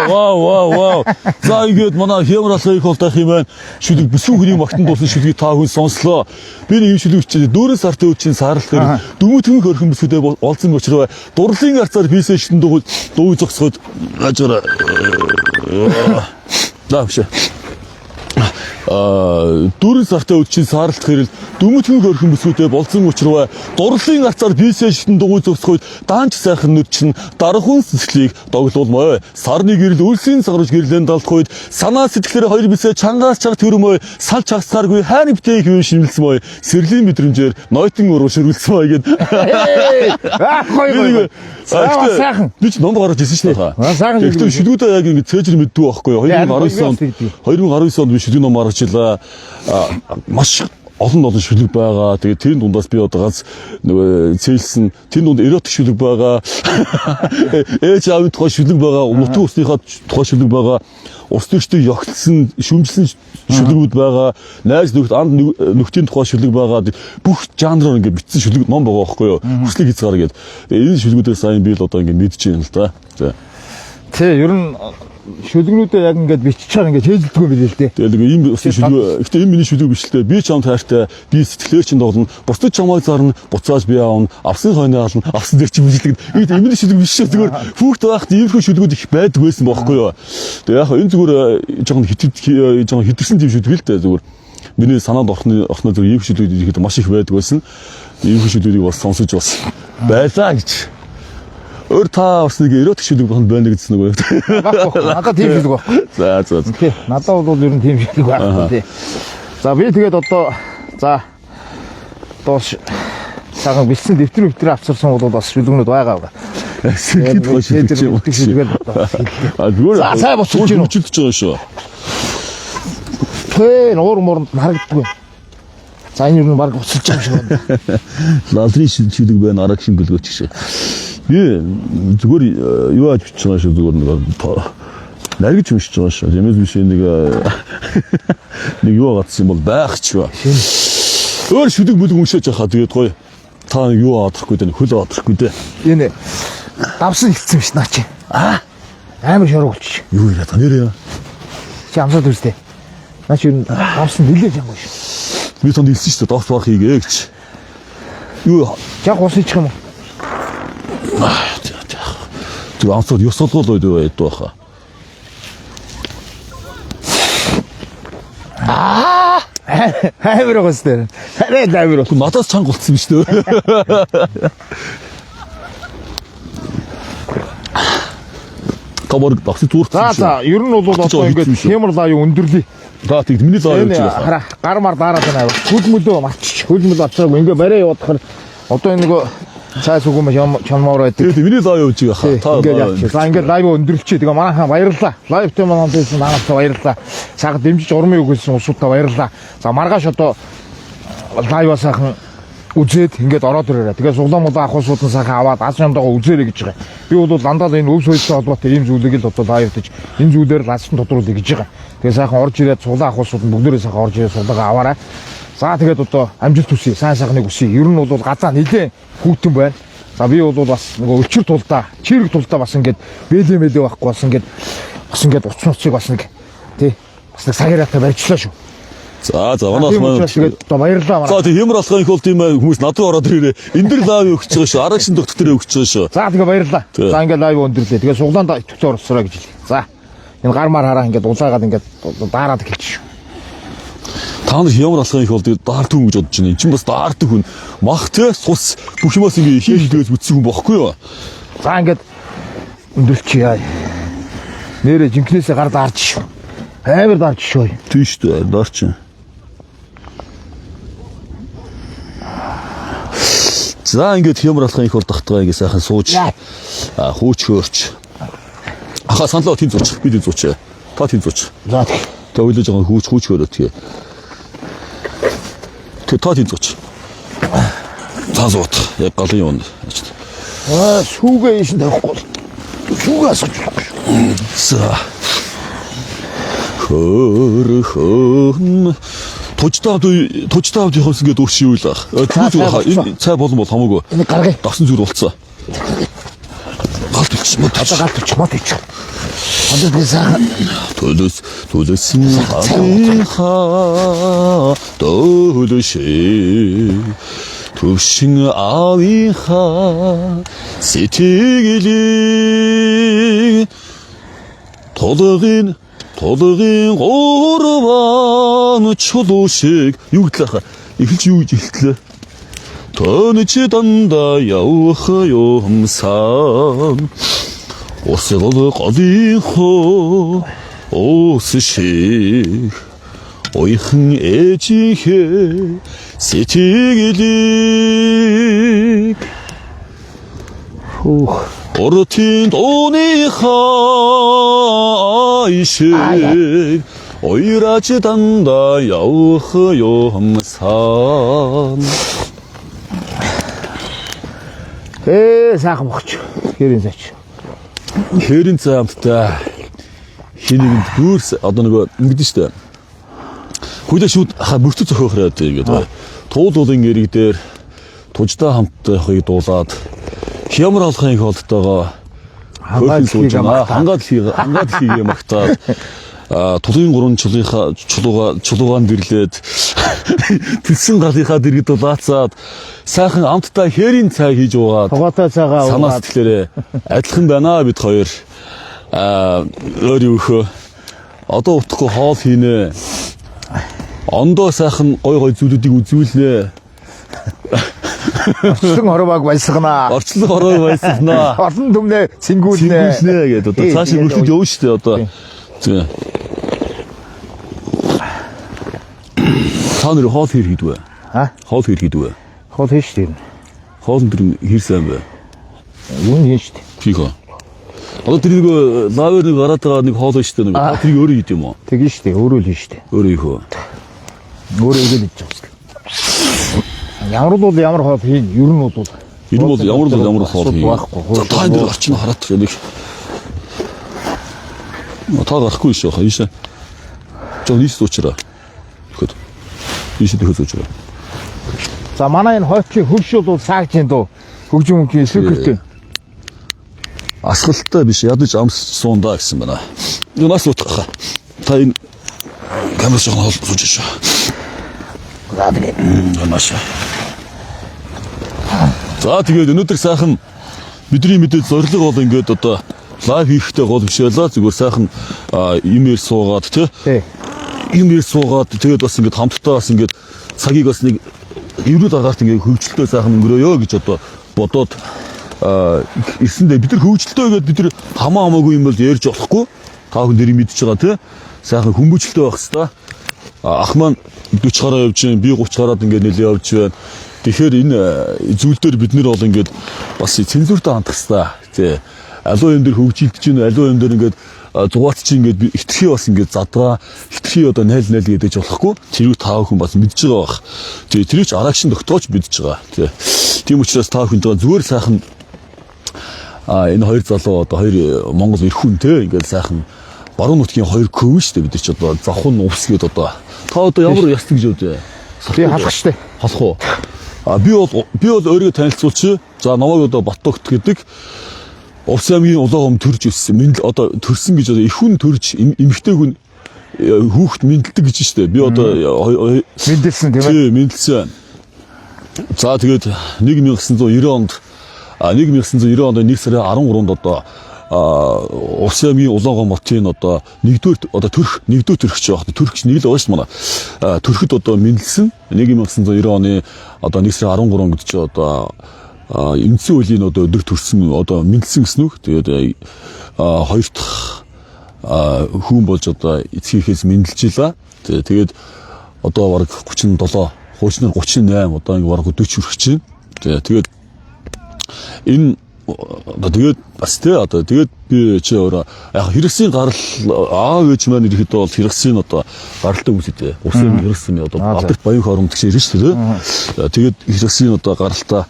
вау. За ингээд манай Хямрал их болтох юм байна. Шүлэг бүсгүй хүний магтан дуусан шүлгийг та хүн сонслоо. Би нэг юм шүлэг чилээ 4 сарын үеийн саарал дээр дүмүтэн хөрхөн бүсгүйдээ олцсон очроо. Дурлалын арцаар бисэшн дуу зогсоход ажаараа. Давш. 4 сартай үеийн сааралт хэрэл дүмүтэн хөрхөн бүсгүйдээ болцсон учраа дурлалын арцаар бисэшн дуу зогсоход даанч сайхан нүд чинь дарахун сэтгэлийг доглуулмаа. Сарны гэрэл үлсийн сарж гэрлэн далдах үед санаа сэтгэлээр хоёр бисээ чангаас чаг төрмөө сал чагсааргүй хайр битээ хэвэн шинэлсэн мой сэрлийн мэдрэмжээр нойтон уруу ширүүлсэн мой гээд. Гоё. Сайхан. Би ч ном гаргаж ирсэн шнэ хаа. Сайхан. Гэхдээ шүлгүүдээ яг ингэ цээжэр мэддэг байхгүй юу? 2019 онд би шүлэг ном гаргаж илаа. Маш олон шүлэг байгаа. Тэгээ тэрийн дундаас би одоо ганц нөгөө цээлсэн тэр дунд эротик шүлэг байгаа. Ээж аавын тухай шүлэг байгаа. Нутгийн усныхаа тухай шүлэг байгаа. Ус төрчдөө ёгтлсон, шүмжлсэн шүлгүүд байгаа. Найз нөхд анд нөхдийн тухай шүлэг байгаа. Бүх жанраар ингээд бичсэн шүлэг ном байгаа байхгүй юу? Хүслийг хязгаар гэдэг. Тэгээ энэ шүлгүүдээр сайн би л одоо ингээд мэдж байна л да. За. Тэ ер нь шүлгнүүдээ яг ингээд бичиж чаар ингээд хээжилдэггүй билээ л дээ. Тэгээ ийм усны шүлэг. Гэтэ энэ миний шүлэг биш л дээ. Би чамд хайртай, би сэтгэлээр чинь тоглоно. Бусдад чамайг зарна, буцааж би аавна. Авсан хойны ална, авсан дээр чи бүжиглэг. Энэ миний шүлэг биш шүү. Зүгээр хүүхд байхад иймэрхүү шүлгүүд их байдаг байсан бохоггүй юу. Тэгээ яг энэ зүгээр жоохон хитэрсэн тийм шүлэг л дээ зүгээр. Миний санаанд орхны зүгээр ийм шүлгүүд ихэд маш их байдаг байсан. Ийм шүлгүүдийг бас сонсож бас байлаа гэж. Өөр та бас нэг эротик шүлэг байна гэсэн үг үү? Надад тийм шүлэг байна. За. Тий. Надад бол ер нь тийм шүлэг байна тий. За би тэгээд одоо сайхан бичсэн дэвтэр авчирсан бол бас шүлгнүүд байгаа. Сэхэд гоё шүлэг. Зүгээр сайн боцож байна байгаа шүү. Тэ нуур морнд харагддаггүй. За энэ юу баг уцалж байгаа юм шиг байна. Лалрын шүлэг байна, арга шингэлгөөч шиг. Би зүгээр юу ааж бичиж байгаа шүү зүгээр нэг наргиж уншиж байгаа шүү. Жимэс биш нэг юу гацсан бол байх ч ба. Өөр шүлэг мүлэг уншиж байгаа. Тэгээд гоё. Та юу аадахгүй дээ, хөл аадахгүй дээ. Энэ давсан хэлсэн биш наа чи. Амар шоргуулч. Юу яриа та нэрээ. Чи амсаад үзтээ. Наа чи давсан нилээж юм шүү. Би танд хэлсэн шүү дээ, давс баах хийгээ гэж. Юу яг усчих юм уу? Тэг амсаад ёсолгол ойд байхаа. Хавир госдэр. Хараа хавир. Надаас чанга болцсон биш үү? Тавар давс зүрх. За, ер нь бол одоо ингээд хямар лаа юу өндөрлөе. За тийм миний заа явж байгаа. Хараа гар мар дараад байна. Хөлмөлөө марччих. Хөлмөл авцаагүй ингээ барай явуудахаар одоо энэ нөгөө цаас үгүй юм чаммаар байдаг. Тийм миний заа явж байгаа. Та за ингээ лайв өндөрлөчээ. Тэгээ манайхаа баярлалаа. Лайвтай манайд байсан манайхаа баярлалаа. Сайхан дэмжиж урмын үг хэлсэн усуудаа баярлалаа. За маргааш одоо лайв сайхан үзээд ингээд ороод ирээрээ. Тэгээ суглаа мулаа ахуусууд нь сайхан аваад аз юмдагаа үзээрэй гэж байгаа. Би бол дандаа энэ өв соёлтой холбоотой ийм зүйлийг л одоо лайвдаж энэ зүйлээр лаасан тодруулъя гэж байгаа. Тэгээ сайхан орж ирээд суглаа ахуусууд нь бүгдээрээ сайхан орж ирээд суглаагаа аваарай. За тэгээд одоо амжилт хүсье, сайн сайхныг хүсье. Ер нь бол газаа нэлээ хүүтэн байна. За би бол бас нөгөө өчр тулдаа, чирэг тулдаа бас ингээд бэлээ байхгүй бас ингээд уцнуцыг бас нэг тий бас нэг сагираатай барьчлаа шүү. За манайх маань тэгээд одоо баярлалаа. За тийм ямар алхах их бол тийм хүмүүс над руу ороод ирээрээ. Энэ дэр лайв өгч байгаа шүү. Арга шин доктороо өгч байгаа шүү. За тэгээ баярлалаа. За ингээд лайв өндөрлөө. Тэгээ суглаанд итгэвчээр орсороо гэж хэлээ. За энэ гар мар хараа ингээд улаагаад ингээд даарад эхэлж шүү. Та нар ямар алхах их бол даард хүн гэж бодож байна. Энд чинь бас даард хүн. Мах те сус бүх юмас ингээд хийлдээс бүтсэн хүн бохгүй юу? За ингээд өндөрлчихье. Нэрэ жинкнээсээ гар даарч шүү. Амар даарч шүү. Тийм шүү дээ, даарч. За ингээд ямар алхах их бол тагтгаа ингэ сайхан сууж хөөч. Аха саналаа тийм зууч. Би тийм зууч. Та тийм зууч. За тэг. Тэ ойлож байгаа хүүч хөрөө тэгээ. Тэ та тийм зууч. За зуут. Яг галын юм. Сүүгээ ийш тавихгүй. Сүүгээ асууж болохгүй. За. Хөрхөн тужтаад явахс ингээд өршивэл ах. Энэ цай болон бол хамаагүй. Энэ гаргая. Давсан зүр болцсон. Галт ич мод. Одоо галт ич мод ич. Одоо би сайхан төлөсөн авиха төлөшөө төвшин авиха сэтгэлийг толгын гурван чулуу шиг юу гэтлээ эхэлж юу гэж эхэлтлээ тонч дандаа явах юмсан Осол голынхоо ус шиг ойхон ээжийнхээ сэтгэлийг Оротын дууныхаа ишиг ойраач дандаа явах юмсан сайхан бохч. Хэрийн заач. Хэрийн цаамттай хинэгэнд бүрс одоо нөгөө ингэдэж штэ. Хүлээ шүүд мөртө зөхөөхрээд ингээд туулуулын эрэг дээр туждаа хамттай явахыг дуулаад хямар алхахын их болтойгоо хангаад хийгээ магтаад тулын гурван чулуугаан дэрлээд төлсөн галынхаа дэргэд дулаацаад сайхан амттай хэрийн цай хийж уугаад тогоотой цагаа санаас тэгэхээр адилхан байна бид хоёр өөр юу хөө одоо утахгүй хоол хийнэ ондоо сайхан гой зүйлүүдийг үзүүлнэ орчлон хорвоог баясгана олон түмнээ цингүүлнэ гэдэг одоо цааш өрхөд явна шүү дээ одоо зэ та нар хоол хэр хийдвэ хоол хэр хийдвэ хоол хийж дээ хоол дэр хэр сайн бэ юу хийж дээ тийхэ одоо тэр нэг лавер нэг гараад байгаа нэг хоол шүү дээ нэг тэрийг өөрөө хийд юм уу тэгэн шүү дээ өөрөө л хийж дээ өөрөө хийхөө өөрөө игээл хийж байгаа. Ямар бол ямар хоол хийн, ер нь бол ямар хоол хийн. За та энэ орчин хараад нэг. Та гарахгүй шүү хаа ийшээ. Жоо нийс уучраа. Тэгэхэд ийшээ тэгэхэд уучраа. За манай энэ хойтлын хөвш бол саагч юм дөө. Хөгжим хөнгөн эсвэртэй. Асгалтай биш ядаж амс суунда гэсэн байна. Энэ нас утгах. Та энэ камер жоохон хоол сууж шүү. За тэгээ. Маш. За тэгээд өнөөдөр сайхан бидний мэдээ зорилго бол ингээд одоо лайв хийхтэй гол биш байлаа. Зүгээр сайхан имэйл суугаад тий. Имэйл суугаад тэгээд бас ингээд хамтдаа бас ингээд цагийг бас нэг эрүүл агаарт ингээд хөвчлөлтөө сайхан өнгөрөөё гэж одоо бодоод ирсэндээ бид нар хөвчлөлтөө гэдэг бид нар хамаагүй юм бол ярьж болохгүй. Та хүн дэрийг мэдчихэж байгаа тий. Сайхан хүмүүжлэлтэй байх хэвээр. Ах маань 40 гараа явж байна, би 30 гараад ингээд нэлээ явж байна. Тэгэхээр энэ зүйл дээр бид нэр бол ингээд бас цензуртай хандах хэвээр. Тий. Алуу юм дээр хөгжилдэж байна, алуу юм дээр ингээд зугаат чи ингээд хитрхи бас ингээд задгаа, хитрхи одоо найл гэдэж болохгүй. Тэрийг та хүн бас мэдж байгаа бах. Тий, тэрийг ч арагшин тогтоож мэдж байгаа. Тий. Тийм учраас та хүнтэй зүгээр сайхан энэ хоёр залуу одоо хоёр Монгол эх хүн те ингээд сайхан баруун нутгийн хоёр көв шүү дээ бид нар ч одоо завхан увс гээд одоо та одоо ямар ястаг гэж өвдөө би халах штэ халах уу би бол өөрийгөө танилцуулчих за намайг одоо Батогт гэдэг Увс аймгийн улаан төрж өссөн мэндэл одоо төрсөн гэж одоо эх хүн төрж эмэгтэй хүн хүүхэд мэндэлдэг гэж штэ би одоо мэндэлсэн тийм ээ мэндэлсэн за тэгээд 1990 онд 1990 онд 1 сарын 13-нд одоо Увс аймгийн улаан мотын одоо нэгдүгээр одоо төрх төрөгч байх. Төрөгч нэг л байгаа шүү манай. Төрөхөд одоо мэндэлсэн 1990 оны одоо 1 сарын 13 гэдэг чинь одоо эндсэн үеийн одоо өдөр төрсөн одоо мэндэлсэн гэсэн үг. Тэгээд хоёр дахь хүн болж одоо эцгийнхээс мэндэлж илаа. Тэгээд одоо бараг 37 хуучнаар 38 одоо ингэ бараг 40 хүрэх чинь. Тэгээд энэ тэгээд бас тий одоо тэгээд би чи өөрөө яг хэрэгсийн гарал аав ээж маань ирэхэд бол хэрэгсийн одоо гаралтай хүмүүстэй усан хэрэгсэн одоо Балдагт баян хоромт гэж ирж шүү дээ. Тэгээд хэрэгсийн одоо гаралтай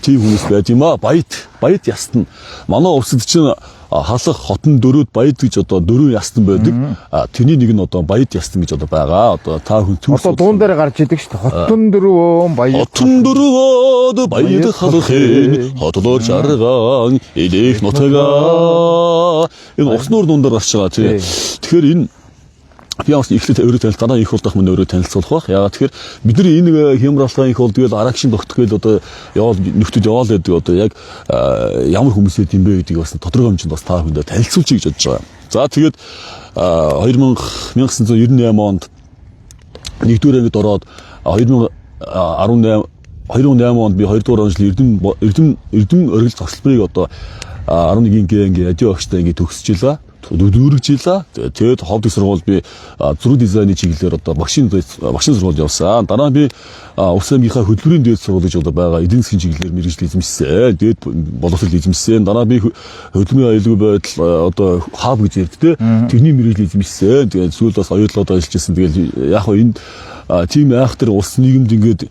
тийм хүмүүс байд юм аа. Баяд ястан манай усад чинь халах хотон дөрөд баяд гэж одоо дөрөв ястан байдаг. Тэрний нэг нь одоо баяд ястан гэж одоо байгаа. Одоо та хүн түүх одоо дуун дээр гарч идэг шүү дээ. Хотон дөрөв баяд. Хотон дөрөв баяд халахын хотлоор жаргаан элэх нутгаа. Энэ уснуур дундаар гарч байгаа тий. Тэгэхээр энэ би бас ихлэ өөрөө танилцах дараа их болдох мөн өөрөө танилцуулах бах. Яагаад тэгэхээр бидний энэ хямралтай их бол тэгэл арагшин тогтох гээл одоо явал нөхдөд яваал гэдэг одоо яг ямар хүмүүс ийм бэ гэдгийг бас тодорхой хэмжээнд бас та бүхэндээ танилцуулчих гэж бодож байгаа. За тэгээд 1998 онд 1-р ангид ороод 2008 онд би 2-р онцлог Эрдэм оргил зогсолбыг одоо 11-ийн анги радио багштай ингэ төгсөж илаа. Дүүргэжлээ. Тэгээд ховд сургууль би зураг дизайны чиглэлээр одоо багшийн сургууль явсан. Дараа нь би Улс аймгийнхаа хөтөлбөрийн дээд сургууль гэж одоо байгаа эдийн засгийн чиглэлээр мэргэжил эзэмшсэн. Дээд боловсрол эзэмшсэн. Дараа би хөдөлмөрийн аюулгүй байдал одоо хаб гэж ярьдтэй. Тэрний мэргэжил эзэмшсэн. Тэгээд сүүлд бас оюутлаад ажиллаж ирсэн. Тэгээд яг хоо энд тийм айхтар улс нийгэмд ингээд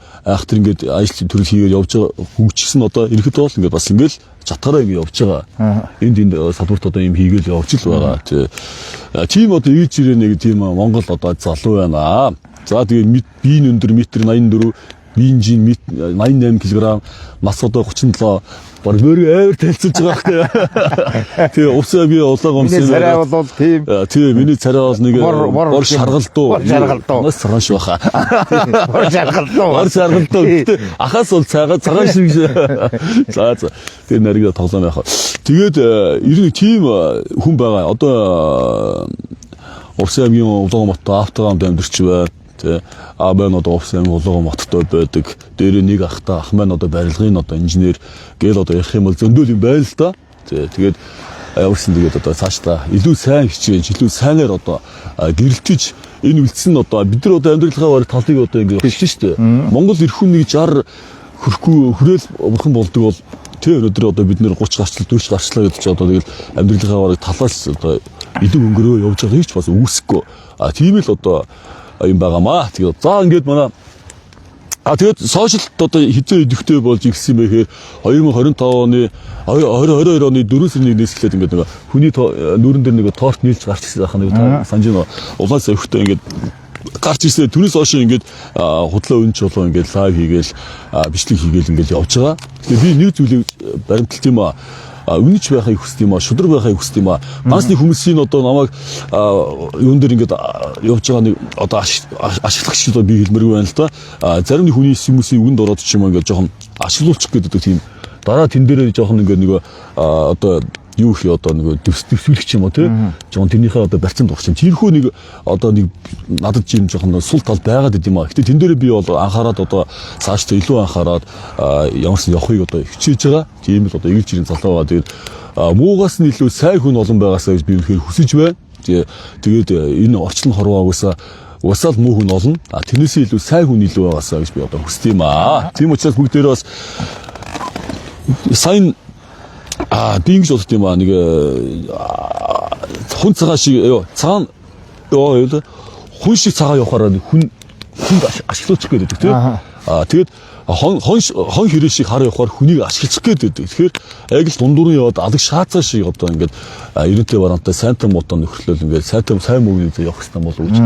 ажил төрөл хийгээд явж байгаа хөгжсөн одоо ирэхэд бол ингээд бас ингээд чатгараа ингэ явж байгаа. Энд салбарт одоо юм хийгээл явж л байгаа. Тийм одоо ээж ирээ нэг тийм Монгол одоо залуу байна. За тэгээ биеийн өндөр метр 84, биеийн жин 88 кг, нас одоо 37 баг мөрөө авир талцуулж байгаа хэрэг. Тэгээ усаа би улаан гомсон. Миний царай бол тийм. Тийм миний царай бол нэг бор шаргалдуу. Нас цагаан шүү хаа. Бор шаргалдуу. Бор шаргалдуу. Ахаас бол цагаан шиг. За. Тэгээ нарийга тоглоом яхаа. Тэгээд ирэх тийм хүн байгаа. Одоо Улсын аймгийн Улаанбаатар автогамд амьдарч байна. Абан одоо офсын Улаанбаатарт байдаг. Дээр нэг ахтай ах маань одоо барилгын одоо инженер гээл одоо ярих юм бол зөндөл юм байл л да. Тэгээд яварсан тэгээд одоо цаашдаа илүү сайн хичээж, илүү сайнаар одоо гэрэлтэж энэ үлдсэн одоо бид нар одоо амьдралынхаа бараг талыг одоо ингэ хэлсэн шүү дээ. Монгол эрх хүн нэг 60 хөрөхгүй хүрээл бурхан болдог бол тэр өнөөдөр одоо бид нэр 30 гарчлал 40 гарчлаа гэдэг чи одоо тэгэл амьдралынхаа бараг талаас одоо илүү өнгөрөө явж байгаа гэж бас үүсэхгүй. Тийм л одоо юм байгаамаа. Тэгээд за ингээд манай тэгээд сошиалд одоо хизээ идэвхтэй болж ирсэн юм бэхээр 2025 оны 2022 оны 4 сарын 1-ээс эхлээд ингээд нэг хүний нүүрэн дээр нэг торт нийлж гарч ирсэн байхаа нэг санаж байна. Улаан савхтай ингээд гарч ирсэн. Түүнээс хойш ингээд худлаа өнч болоо ингээд лайв хийгээл бичлэг хийгээл ингээд явж байгаа. Тэгээд би нэг зүйлийг баримталт юм аа. Үнэч байхыг хүсдэг юм аа, шудраг байхыг хүсдэг юм аа. Ганцны хүмүүсийн одоо намайг юун дээр ингээд явж байгаа нэг одоо ашиглагч одоо би хэлмэргүй байна л да. Зарим нэг хүний хүмүүсийн үгэнд ороод ч юм ингээд жоохон ашиглуулчих гэдэг тийм. Дараа тэн дээрээ жоохон ингээд нэг одоо юу их одоо нэг дэвсгэрч юм уу тий. Жоохон тэрнийхээ одоо барьцаанд орчих юм. Тэрхүү нэг одоо нэг надад жим жоохон сул тал байгаад байд юм аа. Гэтэ тэн дээрээ би бол анхаарад одоо цаашдаа илүү анхаарад ямарсан явахыг одоо хичээж байгаа. Тийм л одоо эгэл жирийн залуу байгаа. Тэгээд муугаас нь илүү сайн хүн олон байгаасаа гэж би үнэхээр хүсэж байна. Тэгээд энэ орчлон хорваагуусаа усаал муу хүн олон. Тэрнээсээ илүү сайн хүн илүү байгаасаа гэж би одоо хүсдэг юм аа. Тийм учраас бүгдээрээ бас сайн би ингэж бодд юм аа нэг хүн цагаан шиг цагаан хүн шиг цагаан явахаараа хүнд ашиглуулчих гээд байдаг тийм. Тэгээд хон хэрэг шиг хар явахаар хүнийг ашиглах гээд байдаг. Тэгэхээр яг л дундуур нь яваад алаг шаацаа шиг одоо ингээд ерөнтэй барантай сайнтай муутай нөхрлөл ингээд сайнтай сайн мөнгөнд явах хэрэгтэй болов уу гэж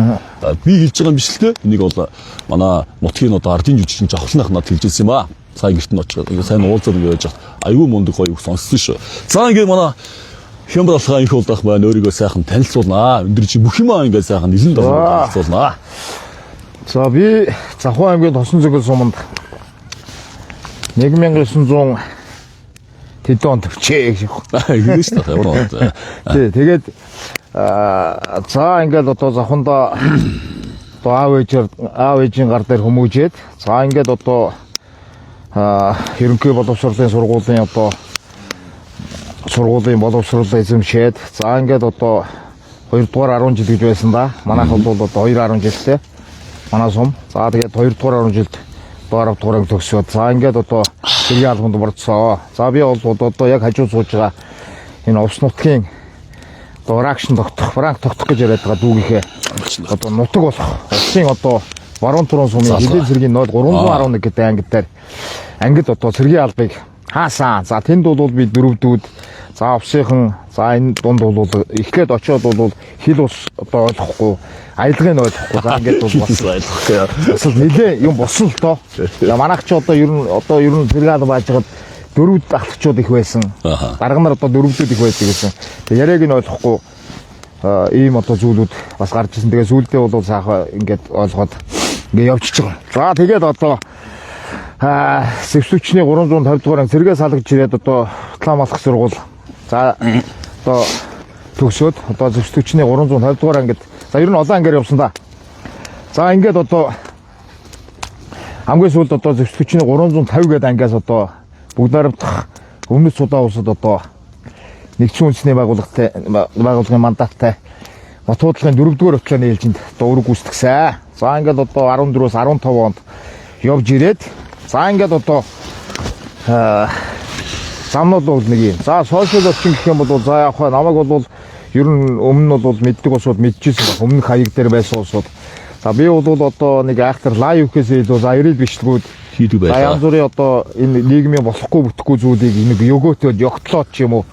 би хэлж байгаа юм биш л те. Энийг бол манай нутгийн одоо ардын жүжигчин жавхлынх надад хэлжсэн юм аа. Сайн гэрт нь очиж сайн уулзаад ингээд яж айгүй мундаг гоё үг сонссон шүү. За ингээд манай хямралхаа их болдох байна. Өөрийгөө сайхан танилцуулнаа. Өндөр чи бүх юмаа ингээд сайхан нэлен танилцуулнаа. За би Завхан аймгийн Тосон цэгэл суманд 1900 тэдэн онд төвчээ гэж байна. Ингэ шүү дээ. Тий, тэгээд за ингээд одоо Завхандаа одоо аав ээжийн гар дээр хүмүүжээд за ингээд одоо ерөнхий боловсролын сургуулийн одоо сургуулийн боловсролоо эзэмшээд за ингээд одоо 2 дугаар 10 жил гэж байсан да. Манайх бол одоо 2 10 жилтэй. Манай сум. За тэгээд 2 дугаар 10 жилд 10 дугаар төгсөөд за ингээд одоо сэргийн албанд борцоо. За би бол одоо яг хажуу сууж байгаа энэ увс нутгийн одоо ракшн тогтох, франк тогтох гэж яриад байгаа дүүгийнхээ одоо нутаг болох улсын одоо баруун туран сумын хэдийн цэргийн 0311 гэдэг ангид дээр ангид одоо цэргийн албыг хаасан. За тэнд бол би дөрөвдүүд за увсынхан за энэ дунд бол эхлээд очиод бол хил ус одоо ойлгохгүй аялгыг ойлгохгүй за ингээд бол бас ойлгохгүй. Бас нэлээ юм босон л тоо. Манайх ч одоо ер нь цэргийн алба баажгаад дөрвд ахлагчууд их байсан. Дарга нар одоо дөрөвдүүд их байдаг гэсэн. Тэгээ яриаг нь ойлгохгүй ийм одоо зүйлүүд бас гарч ирсэн. Тэгээ сүүлдээ бол саахан ингээд ойлгоод ингээд явчихж байгаа. За тэгээд одоо сэвсүүчний 350 дугаар цэргээ салгаж ирээд одоо Улаан малх сургууль за одоо төгсөөд одоо сэвсүүчний 350 дугаар ангид за ер нь олон ангиар явсан да. За ингээд одоо хамгийн сүүлд одоо сэвсүүчний 350 гэдэг ангиас одоо бүгд найрамдах өмнөд Судан улсад одоо нэгдсэн үндэсний байгууллагын мандаттай Батбуудлагын 4-р өтлөөний ээлжинд одоо үүрэг гүйцэтгсэн. За ингээд одоо 14-өөс 15 онд явж ирээд за ингээд одоо замнууд бол нэг юм. За сошиал орчин гэх юм бол за яг намайг бол ер нь өмнө нь бол мэддэг усуд мэдчихсэн баг. Өмнөх хаяг дээр байсан усуд. За би бол одоо нэг айхтар лайв хийхээс илүү за ирэл бичлэгүүд хийдэг байсан. Янз бүрийн одоо энэ нийгмийн болохгүй бүтэхгүй зүйлийг нэг йоготод ёгтлоод ч юм уу.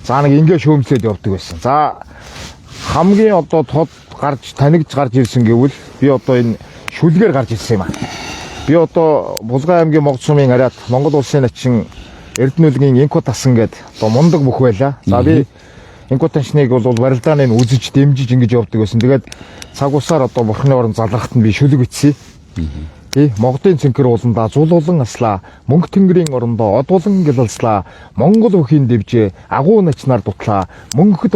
За нэг ингэ шөөмслээд явдаг байсан. За хамгийн одоо тод гарч танигдж гарч ирсэн гэвэл би одоо энэ шүлгээр гарч ирсэн юм аа. Би одоо Булган аймгийн Могд сумын ариат Монгол улсын начин Эрдэнэлгийн Инкутасан гээд одоо мундаг бүх байлаа. За би Инкутанчныг бол барилдааны үзэж дэмжиж ингэж явдаг байсан. Тэгээд цаг усаар одоо бурхны орон залрахт нь би шүлэг ицсэн. Могдын цэнхэр ууланда зулуулан аслаа, мөнгө тэнгэрийн орондоо одуулан гэлэлслаа, Монгол өхийн дэвжээ, агуу начнаар дутлаа, мөнхөд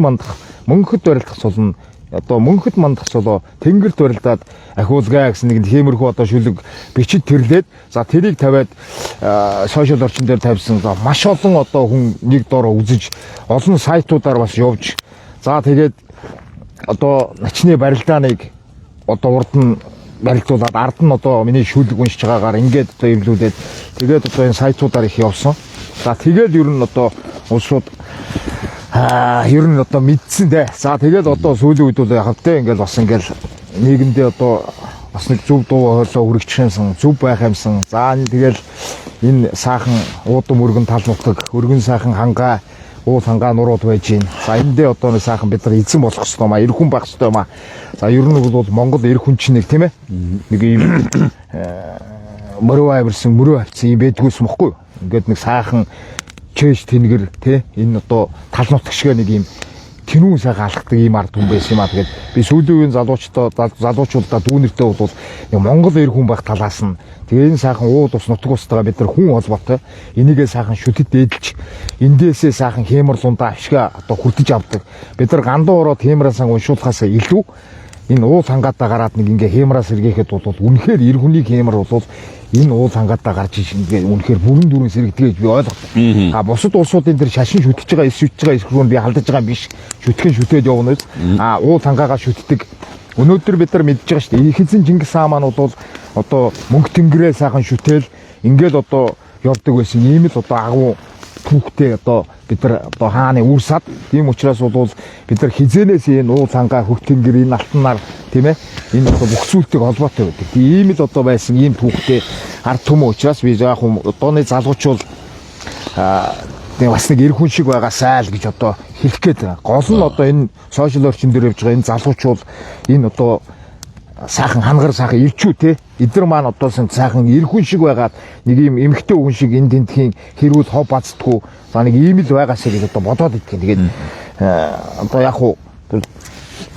барилдах сулна, одоо мөнхөд мандах солоо, тэнгэрт барилдаад ахиулгаа гэсэн нэг тиймэрхүү одоо шүлэг бичиж тэрлээд, за тэрийг тавиад сошиал орчин дээр тавьсан. За маш олон одоо хүн нэг дороо үзэж, олон сайтуудаар бас явж, за тэгээд одоо начны барилдааныг одоо урд нь барилдуулаад ард нь одоо миний шүлэг уншиж байгаагаар ингээд одоо эвлүүлээд тэгээд одоо энэ сайтуудаар их явсан. За тэгээд ер нь одоо улсууд ер нь одоо мэдсэн дээ. За тэгээд одоо сүүлийн үед бол яг тэ ингээд бас ингээд нийгэмдээ одоо бас нэг зөв дуу хоолой хүрэгчих юмсан, зөв байх юмсан. За тэгээд энэ саахан уудам өргөн тал нутаг, өргөн саахан хангаа, уул хангаа нурууд байж гин. За эндээ одоо нэг саахан бид нар эзэн болох ёстой маа, эр хүн байх ёстой маа. За ер нь бол Монгол эр хүн чинь нэг тийм ээ. Нэг ийм мөрөө авирсан, мөрөө авцсан юм байдгүйс мөхгүй. Ингээд нэг саахан чэш тэнгэр тий энэ одоо тал нутаг шиг нэг юм тэнүүн сайхан алхдаг ийм ард хүн байсан юм аа. Тэгээд би сүүлийн үеийн залуучуудаа дүүнэртэй бол нэг Монгол эр хүн байх талаас нь тэгээд энэ сайхан ууд ус нутаг устгаа бид нар хүн холбоотой энийгээ сайхан шүтэд дээдэлж эндээсээ сайхан хэмэрлундаа ашгаа одоо хүртэж авдаг. Бид нар гандуу ороод хэмрээсэн уншуулахаас илүү энэ уул хангаатаа гараад нэг ингээ хэмраас сэргээхэд бол үнэхээр эр хүнийг хэмэр бол энэ уул хангаатаа гарч ингээ үнэхээр бүрэн дүүрэн сэргдэг гэж би ойлгосон. Бусад улсуудын тэр шашин шүтэж байгаа, шүтж байгаа эсрэгүүн би халдаж байгаа биш. Шүтгэн шүтээд явна үз. Уул хангаагаа шүтдэг. Өнөөдөр бид нар мэдж байгаа шүү дээ. Эхэзэн Чингис хаан маань бол одоо мөнгө тэнгэрээ сайхан шүтэл ингээл одоо явдаг байсан. Ийм л одоо агуу түүхтэй одоо бид нар одоо хааны үүсад тийм учраас бол бид нар хизэнээс энэ уул хангаа хөх тэнгэр энэ алтанаар тийм ээ энэ одоо бүх зүйлтэй холбоотой байдаг. Тийм л одоо байсан ийм түүхтэй ард түмэн учраас би яг одооны залуучууд тэгээ бас нэг эр хүн шиг байгаасай л гэж одоо хэлэх гээд байгаа. Гол нь одоо энэ сошиал орчин дээр явж байгаа энэ залуучууд энэ одоо сайхан хангар сайхан ирчүү те эдгээр маань одоо сайхан эр хүн шиг байгаад нэг юм эмхтэй хүн шиг энэ тентхийн хэрүүл хов бацдаггүй за нэг ийм л байгаасаа гэж одоо бодоод идэх. Тэгээд одоо яг хуу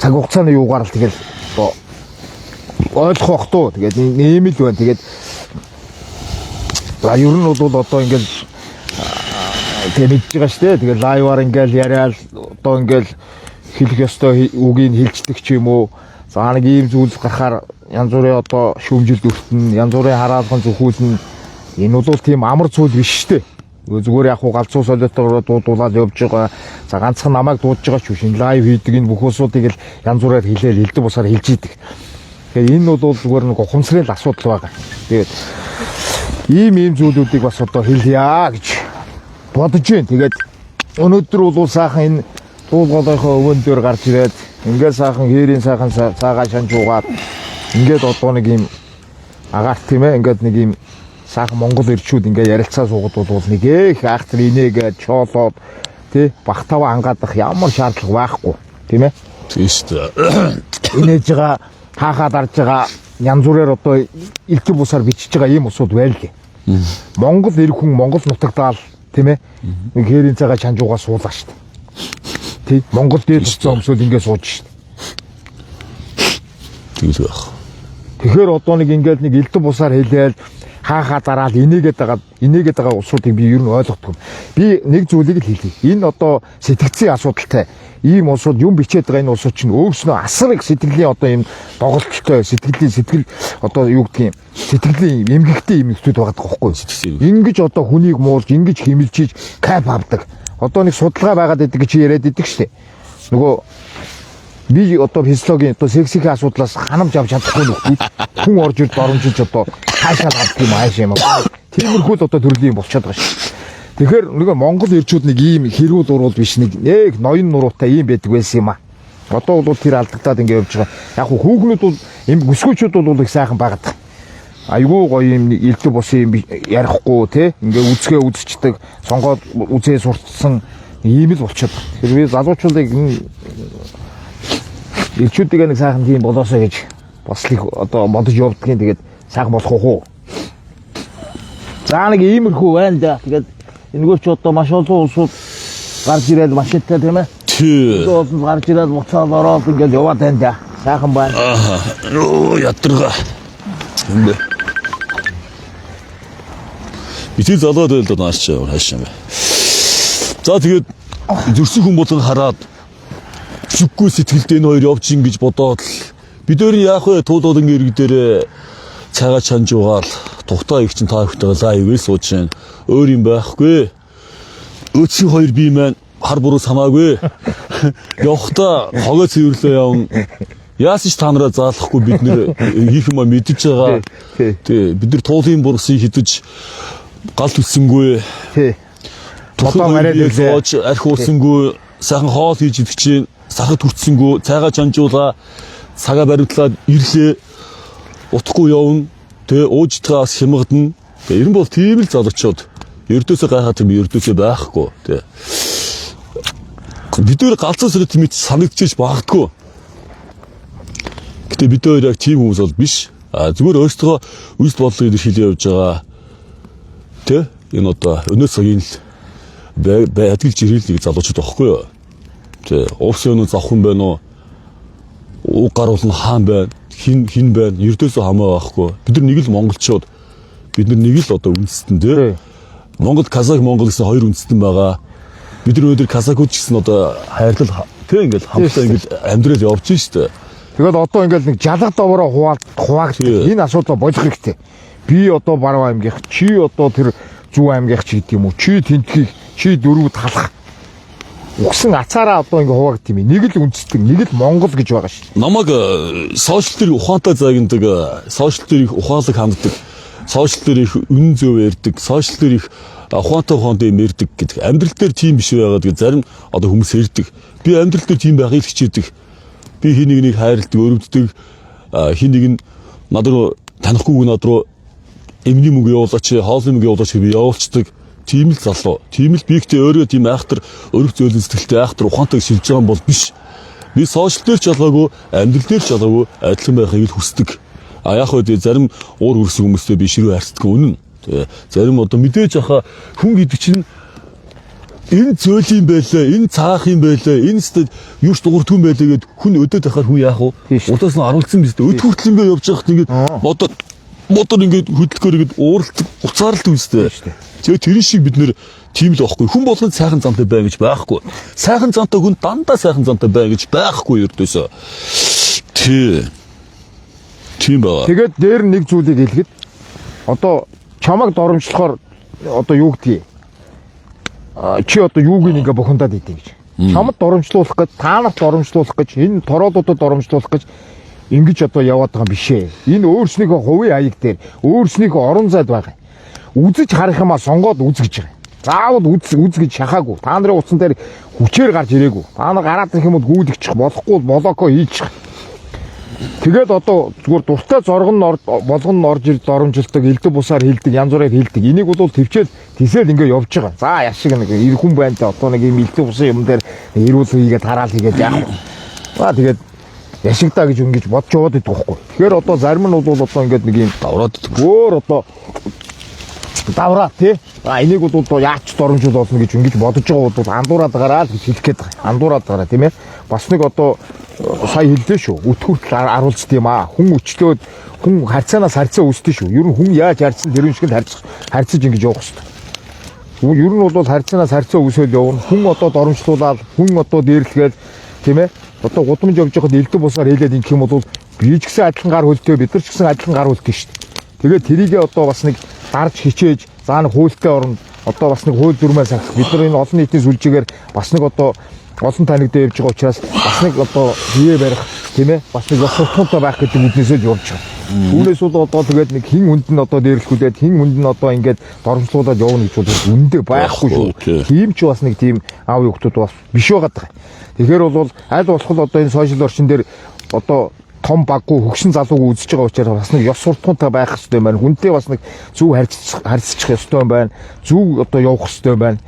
цаг хугацааны юугаар л тэгэл одоо ойлгох бах туу. Тэгээд ийм л байна. Тэгээд за ер нь бол одоо ингээл тэгээд мэдж байгаа шүү дээ. Тэгээд лайваар ингээл яриад одоо ингээл хэлэх ёстой үгийг хэлцдэг ч юм уу. За нэг ийм зүйл гарахаар янз бүрийн одоо шүүмжилт өртөн, янз бүрийн хараалган зөвхүүлэн энэ бол тийм амар зүйл биш шүү дээ. Зүгээр яг галзуу солиотойгоор дуудуулаад явж байгаа. За ганцхан намайг дуудаж байгаа ч биш. Энэ лайв хийдэг энэ бүх улсуудыг л янз бүрээр хэлээл хэлдэг бусаар хэлж идэг. Тэгэхээр энэ бол зүгээр нэг ухамсарын асуудал байгаа. Тэгээд ийм зүйлүүдийг бас одоо хэлье гэж бодож байна. Тэгээд өнөөдөр бол сайхан энэ туулгоолынхоо өвөн дээр гарч ирээд ингээд сайхан хээрийн сайхан цагаа шанжуугаад ингээд одоо нэг ийм агаарт тийм ээ ингээд нэг ийм сайхан Монгол ирчүүд ингээд ярилцаа суугаад бол нэг их айхтар инээгээд чоолоод тий багтаваа ангаадах ямар шаардлага байхгүй тийм ээ. Тийм шүү дээ. Инээж байгаа хаахаа дарж байгаа янз бүрээр одоо элдв бусаар бичиж байгаа ийм усуд байлээ. Монгол ирэх хүн Монгол нутагдаал тийм ээ нэг хээрийн цагаа шанжуугаа суулаа шүү дээ. Тий Монгол дээр цоцсон өмсөөл ингээд сууж шүү дээ. Тийм байх. Тэгэхээр одоо нэг ингээд нэг элдв бусаар хэлээл хаахаа дараал инээгээд байгаа усуудыг би ер нь ойлгохгүй. Би нэг зүйлийг л хэлье. Энэ одоо сэтгцийн асуудалтай ийм улсууд юм бичээд байгаа энэ улсууд чинь өөрснөө асар их сэтгэлийн одоо ийм доголдолтой сэтгэл одоо юу гэдгийг сэтгэлийн эмгэгтэй эмэгтэйд байгаа байхгүй юу? Ингэж одоо хүнийг муулж, ингэж химэлжиж кап авдаг. Одоо нэг судалгаа байгаад идэг чи яриад идэг штэ. Нөгөө би одоо физиологийн одоо сексийн асуудлаас ханамж авч чадахгүй нөхгүй. Хүн орж ирд оромжилж одоо хаашаа авдаг юм ааш юм аа. Тиймэрхүү л одоо төрлийн болчиход байгаа шүү. Тэгэхээр нөгөө Монгол ирчүүд нэг ийм хэрүүл урвал биш нэг ноён нуруутай ийм байдаг байсан юм аа. Одоо бол тэр алдагдаад ингэ явж байгаа. Яг хүүхнүүд бол юм өсгөөчүүд бол их сайхан байгаад. Айгуу гоё юм элдв бусын юм ярихгүй те ингээ үзгээ үзчихдэг сонгоод үзээ суртсан ийм л болчиход. Тэгэхээр би залуучуудыг элчүүдийг нэг сайхан тийм болоосоо гэж бас их одоо бодож явдгийн тэгээд сайхан болох уу. За нэг иймэрхүү байна да. Тэгээд энэгээр ч одоо маш олон улсууд гарч ирээд машинтай тийм ээ. Тий. Улсууд гарч ирээд буцаад ороод ингээд яваад байна да. Сайхан байна. Оо ядарга. Энд. Итээ залгаад байл даа наач хаашаа бэ. За тэгээд зөрсөн хүн болгон хараад зүггүй сэтгэлдээ энэ хоёр явж ин гэж бодоод бид өөр яах вэ? Туулуулын ирэг дээр цагаа чанжуугаал тухтаа их чин та ихтэйгээ лайвээ сууж гэн өөр юм байхгүй. Өөцгийн хоёр бие маань хар буруу санаагүй. Явахта хогоо цэвэрлээ явна. Яасан ч та нараа заалахгүй бид нэр хийх юм мэдэж байгаа. Тий бид нар туулын бурсыг хидэж гал түссэнгүй. Тий. Одоо мараад сууж арх уусангүй сайхан хоол хийж идэх чинь сахад хүртсэнгүү цайгаа чанжуулаа цагаа баримтлаад ирлээ утахгүй явна тэгээ уужтгаас хямгадна тэгээ ер нь бол тийм л залуучууд ердөөсөө гайхаад юм ердөөсөө байхгүй тэгээ бид өөр галзуу сөрөд тийм санагдчихж багтгүй гэтээ бид өөр яг тийм хүмүүс бол биш зүгээр өөрсдөө үйлс бодлогыг илэрхийлээ явж байгаа тэгээ энэ одоо өнөө цагийн л адилж ирэл нэг залуучууд байхгүй юу Овсын зах хүн байна уу? Уг гаруулна хаан байна. Хин байна. Ердөөсөө хамаа байхгүй. Бид нар нэг л монголчууд. Бид нар нэг л одоо үндэстэн тий. Монгол казак монгол гэсэн хоёр үндэстэн байгаа. Бид нар өнөөдөр казакууд гэсэн одоо хайрлал тий ингээл хамтдаа ингээл амьдрал явж штэ. Тэгээд одоо ингээл нэг жалга доороо хуваагддаг. Энэ асуудал болох хэрэгтэй. Би одоо Баруун аймгийнх, чи одоо тэр Зүүн аймгийнх ч гэдэг юм уу? Чи тентхийг, чи дөрвөд халах угсан ацаараа одоо ингэ хуваагдсан юм. Нэг л үндэстэн, нэг л Монгол гэж байгаа шүү. Намайг сошиал дээр ухаантай загнадаг, сошиал дээр их ухаалаг ханддаг, сошиал дээр их үнэн зөв ярьдаг, сошиал дээр их ухаантай юм ярьдаг гэдэг. Амьдрал дээр тийм биш байгаад гэж зарим одоо хүмүүс ярьдаг. Би амьдрал дээр тийм байхыг хичээдэг. Би хин нэг хайрладаг, өрөвддөг, хин нэг нь над руу танихгүйг над руу эмний мөнгө явуулаач, хоолны мөнгө явуулаач би явуулцдаг. Тийм л залуу. Тийм л биэгтэй өөрөө тийм айхтар өрөв зөөлөн сэтгэлтэй айхтар ухаантай шилж байгаа юм бол биш. Би сошиал дээр ч ялгаагүй, амьдрал дээр ч ялгаагүй адилхан байхыг л хүсдэг. Яг хөө зарим уур хөрсөн хүмүүстэй би ширүү харьцдаг үнэн. Зарим одоо мэдээж ахаа хүн гэдэг чинь энэ зөөл юм байлаа, энэ цаах юм байлаа, энэ сте юуш дуурт хүн байлаа гэд хүн өдөөд ахаар хүн яах вэ? Удаас нь аруулсан биз дээ. Өд хүртэл ингээ явж байхад ингээд мотор ингээд хөдөлгөөр ингээд ууралдаг, уцаарлдаг биз дээ. Тэгээ тэр шиг бид нэр тийм л байхгүй. Хүн болгонд сайхан зантай бай гэж байхгүй. Сайхан зантай хүн дандаа сайхан зантай бай гэж байхгүй ердөөсөө. Тийм баа. Тэгээд дээр нэг зүйлийг хэлэхэд одоо чамайг доромжлохоор одоо юу гэдгийг чи одоо юуг ингээ бухимдаад идэв гэж. Чамд доромжлуулах гэж, та нарт доромжлуулах гэж, энэ тороолуудад доромжлуулах гэж ингэж одоо яваад байгаа юм бишээ. Энэ өөрснийхөө хувийн аяг дээр, өөрснийхөө орон зайд байгаа. үзэж харах юмаа сонгоод үзгэж байгаа. Заавал үзгэж шахаагүй. Та нарын утсан дээр хүчээр гарч ирээгүй. Та нар гараад ирэх юм бол гүйдэгчих, болохгүй болоко хийчих. Тэгээд одоо зүгээр дуртай зоргон болгон орж ир доромжилдаг, элдв бусаар хилдэг, янз бүрээр хилдэг. Энийг бол төвчээд тисэл ингээ явж байгаа. За яшиг нэг эр хүн байна те одоо нэг юм элдв бусын юм дээр эрүүл хийгээд хараал хийгээд яах вэ? Тэгээд яшигтаа гэж ингэж бодож яваад идэх байхгүй. Тэгэхээр одоо зарим нь бол одоо ингээд нэг юм давраад өөр одоо давраа тий. Энийг бол яач доромжуул болно гэж ингэж бодож байгаа бол андуураад гараад гэж хэлэх гээд байгаа. Андуураад гараа тийм ээ. Бас нэг одоо сая хэллээ шүү. Өтгөртөл аруулцд юм аа. Хүн өчлөөд хүн харьцаанаас харьцаа үүсдэж шүү. Ер нь хүн яаж харьцсан тэр шиг харьцаж ингэж явах хэрэгтэй. Ер нь бол харьцаанаас харьцаа үүсэл явна. Хүн одоо доромжлуулаад, хүн одоо дээрлэгээл тийм ээ. Одоо гудамж явж байхад элдв бусаар хэлээд ингэх юм бол би ч гэсэн адилхан гар хөлтэй, бид нар ч гэсэн адилхан гар хөлтэй шүү дээ. Тэгээд тэрийгээ одоо бас нэг дарж хичээж, заа нэг хуультай орно. Одоо бас нэг хууль дүрмээ сахих. Бид нар энэ олон нийтийн сүлжээгээр бас нэг одоо олон танигдаа явж байгаа учраас бас нэг одоо бие барих тийм ээ бас нэг суртахуунтай байх гэдэг үднээсээ явж байгаа. Түүнээс бол одоо тэгээд нэг хин хүнд нь одоо дээрлэхүүлээд хин хүнд нь одоо ингээд доромжлуулаад явна гэж бол үндэ байхгүй шүү. Тийм ч бас нэг тийм аав хүүхдүүд бас биш байгаа даа. Тэгэхээр бол аль болох одоо энэ сошиал орчин дээр одоо том баггүй хөгшин залууг үзэж байгаа учраас бас нэг ёс суртахуунтай байх хэрэгтэй байна. Хүнтэй бас нэг зөв харьцчих ёстой байна. Зөв одоо явах ёстой байна.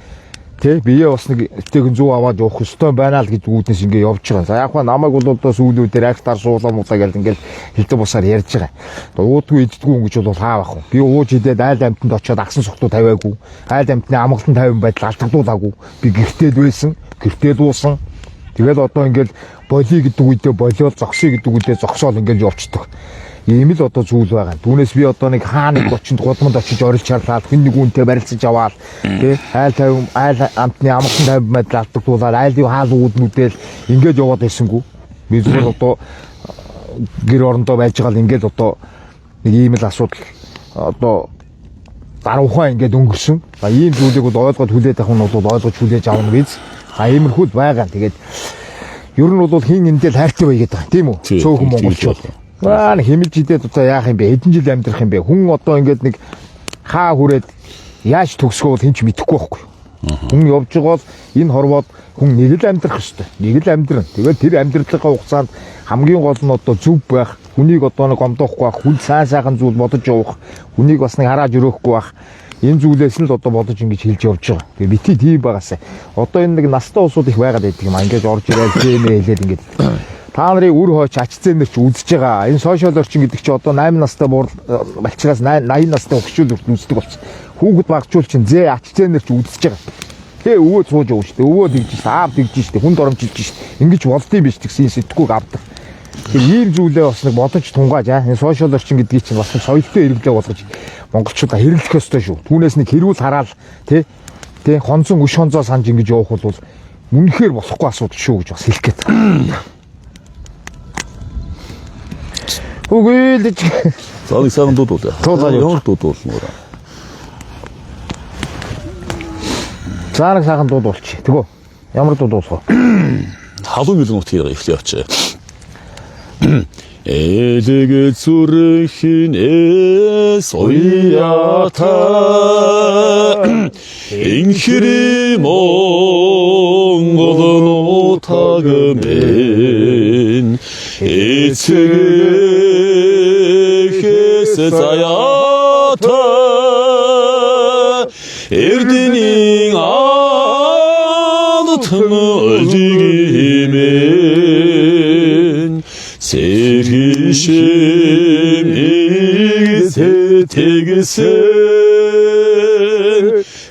Тэ бие бас нэг эвтэйгэн зөв аваад явах ёстой байна л гэж үүднээс ингээ явж байгаа. За яг хаа намайг бол одоо сүүлүүдээр актаар суулаамуудаа гэл ингээл хилдэг бусаар ярьж байгаа. Уудгүй иддгүй юм гэж бол хаавах уу. Би ууж идээд айл амтанд очиод агсан сухтуу тавиагүй. Айл амтны амгалан 50 байдал алдагдуулаагүй. Би гэртээ л байсан. Гэртээ дуусан. Тэгээд одоо ингээл болий гэдэг үедээ болиол зогсъё гэдэг үедээ зогсоол ингээл явцдаг. Ийм л одоо зүйл байгаа. Түүнээс би одоо нэг хааны очинд гудамд очиж орилж чарлаад хүн нэг үнтэй барилцаж аваад тий айл 50 айл амтны амгалан 50 байдал алдагдуулаад айлын хаал үүднүүдэл ингээд яваад байсангүй. Би зүгээр одоо гэр орондоо байж байгаа л ингээд одоо нэг ийм л асуудал одоо даруухаа ингээд өнгөрсөн. Ийм зүйлийг бол ойлгоод хүлээж авах нь бол ойлгож хүлээж авах нь биз. Иймэрхүү байгаа. Тэгээд ер нь бол хин эндэл хайртай байгээд байгаа тийм үү? Цөөхөн монголчууд. Хэмэлж идээд одоо яах юм бэ? Хэдэн жил амьдрах юм бэ? Хүн одоо ингээд нэг хаа хүрээд яаж төгсгөө бол хинч мэдэхгүй байхгүй. Хүн явж байгаа бол энэ хорвоод хүн нэг л амьдрах ёстой. Нэг л амьдран. Тэгээд тэр амьдралынхаа хугацаанд хамгийн гол нь одоо зүв байх. Хүнийг одоо нэг гомдоохгүй байх. Хүн сайхан зүйл бодож явах. Хүнийг бас нэг хараад өрөөхгүй байх. Энэ зүйлээс нь л одоо бодож ингэж хэлж явж байгаа. Тэгээ бити тийм байгаасаа. Одоо энэ нэг настай улсууд их байгаад байдаг юм. Ингэж орж ирээд зэмээ хэлээд ингэж. Та нарын үр хойч ач зээнэр ч үзэж байгаа. Энэ сошиал орчин гэдэг чи одоо 8 настай балчраас 80 настай хөгшүүл үздэг болсон. Хүүхэд багчуул чинь зээ ач зээнэр ч үзэж байгаа. Тэгээ өвөө сууж явж штэ. Өвөө дэгж штэ. Аав дэгж штэ. Хүн доромжилж штэ. Ингэж болдсон биш гэсэн сэтгэхүйг авдаг. Тэгээ ийм зүйлээ бас нэг бодож тунгааж энэ сошиал орчин гэдгийг чинь бас соёлтой хэрэглээ болгож монголчуудаа хэрэглэх ёстой шүү. Түүнээс нэг хэрүүл хараал тий хонцон өш хонцоо санаж ингэж явах бол үнэхээр болохгүй асуудал шүү гэж бас хэлэх гээд. Үгүй л цааны сайхан дуудуу. Ямар дуудуу болно. Цааны сайхан дуудуулчих. Тэгвэл ямар дуудуулах вэ? Халуун мэлэн утгыг эхлэе очие. Элэг зүрхийн соёята инхри монгол утагмен эцэгээс заяата эрдэнийн алтан өлгиймэн Сэрхий шимийг тэгсэн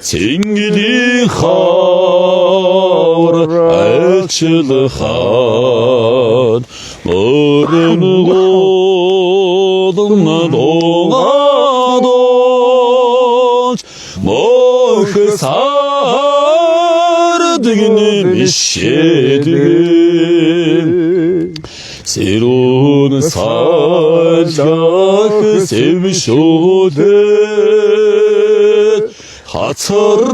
Цэнгилийн хавар айлчлахад Мөрөн голом донгадолж Мөх сардгэн бишэдгэн Сэрүүн сайлах сэвшүүлээд хацар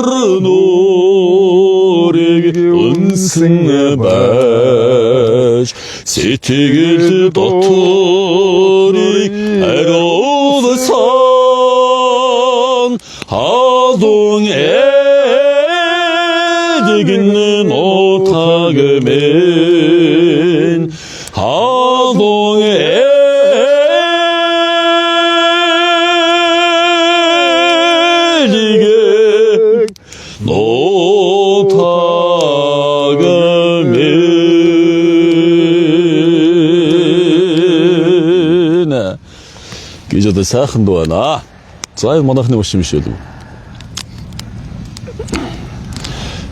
нүрийг үнсэн байж сэтгэл дотуурыг ариулсан мен 하동에 이제도 сайхан дуу байна. За манайхны машин биш үү?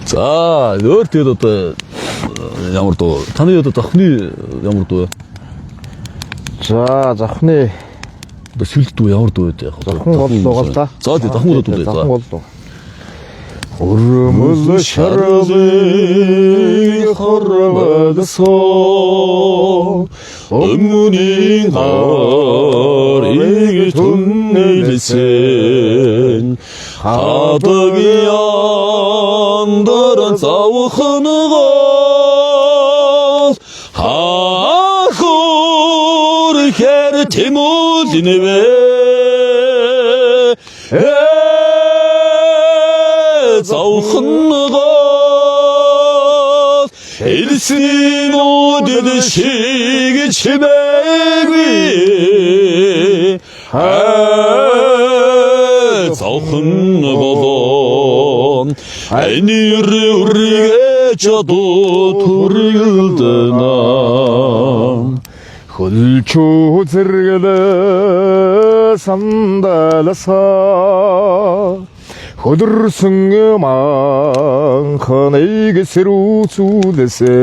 За, өөр тэгээд одоо ямар дуу? Таны одоо завхны ямар дуу? За, завхны одоо сүлд дуу ямар дуу вэ? Завхан гол дуу л да. За, тэгээд завхан дуу. Завхан гол дуу. Өрөмөл шаралыг хорвагсоо өмнгийн гарыг түнэлсэн хадгийн андар завхангол хахур хэр тэмүүлнэвэ завхангол элсэн үдэд шиг чимээгүй завхангол энэр үргэ чадуу төрөлдөнө хөлчүү зэргэлэ сандаласа хөдөрсөн манханыг сэрүүцүүлэсэ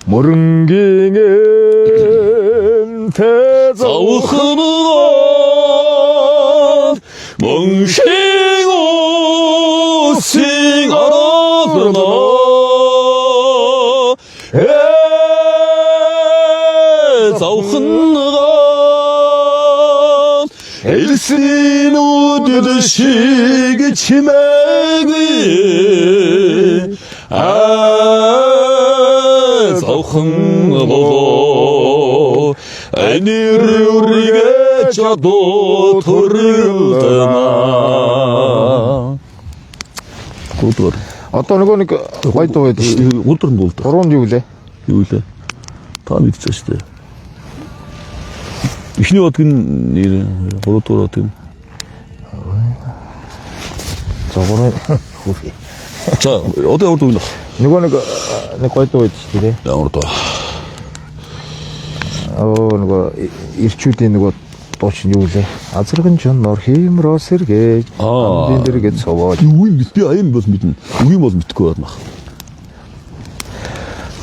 мөрөнгийн тэзавхангол мөншиг усиг оролно завхангол элсэн үдэд шиг чимээгүй завхангол энэр үргэ чадуу төрөлдөнө. Гудвар. Одоо нэг гой дуу байдаг шүү дээ. Гудвар нь бол. Гурван юу лээ? Юу лээ? Та мэдчихэж шүү дээ. Ихний одгийн нэр гурван одгийн. За гурван. За одоо ямар дуу вэ? Нэг гой дуу байдаг шүү дээ. Ямар дуу? Нөгөө ирчүүдийн нөгөө дуучин юу лээ? Азарган чонор хиймроо сэргээж амдын дэргэд совоо. Юу юм би аян бол мэднэ. Үгүй бол мэдгүй байна.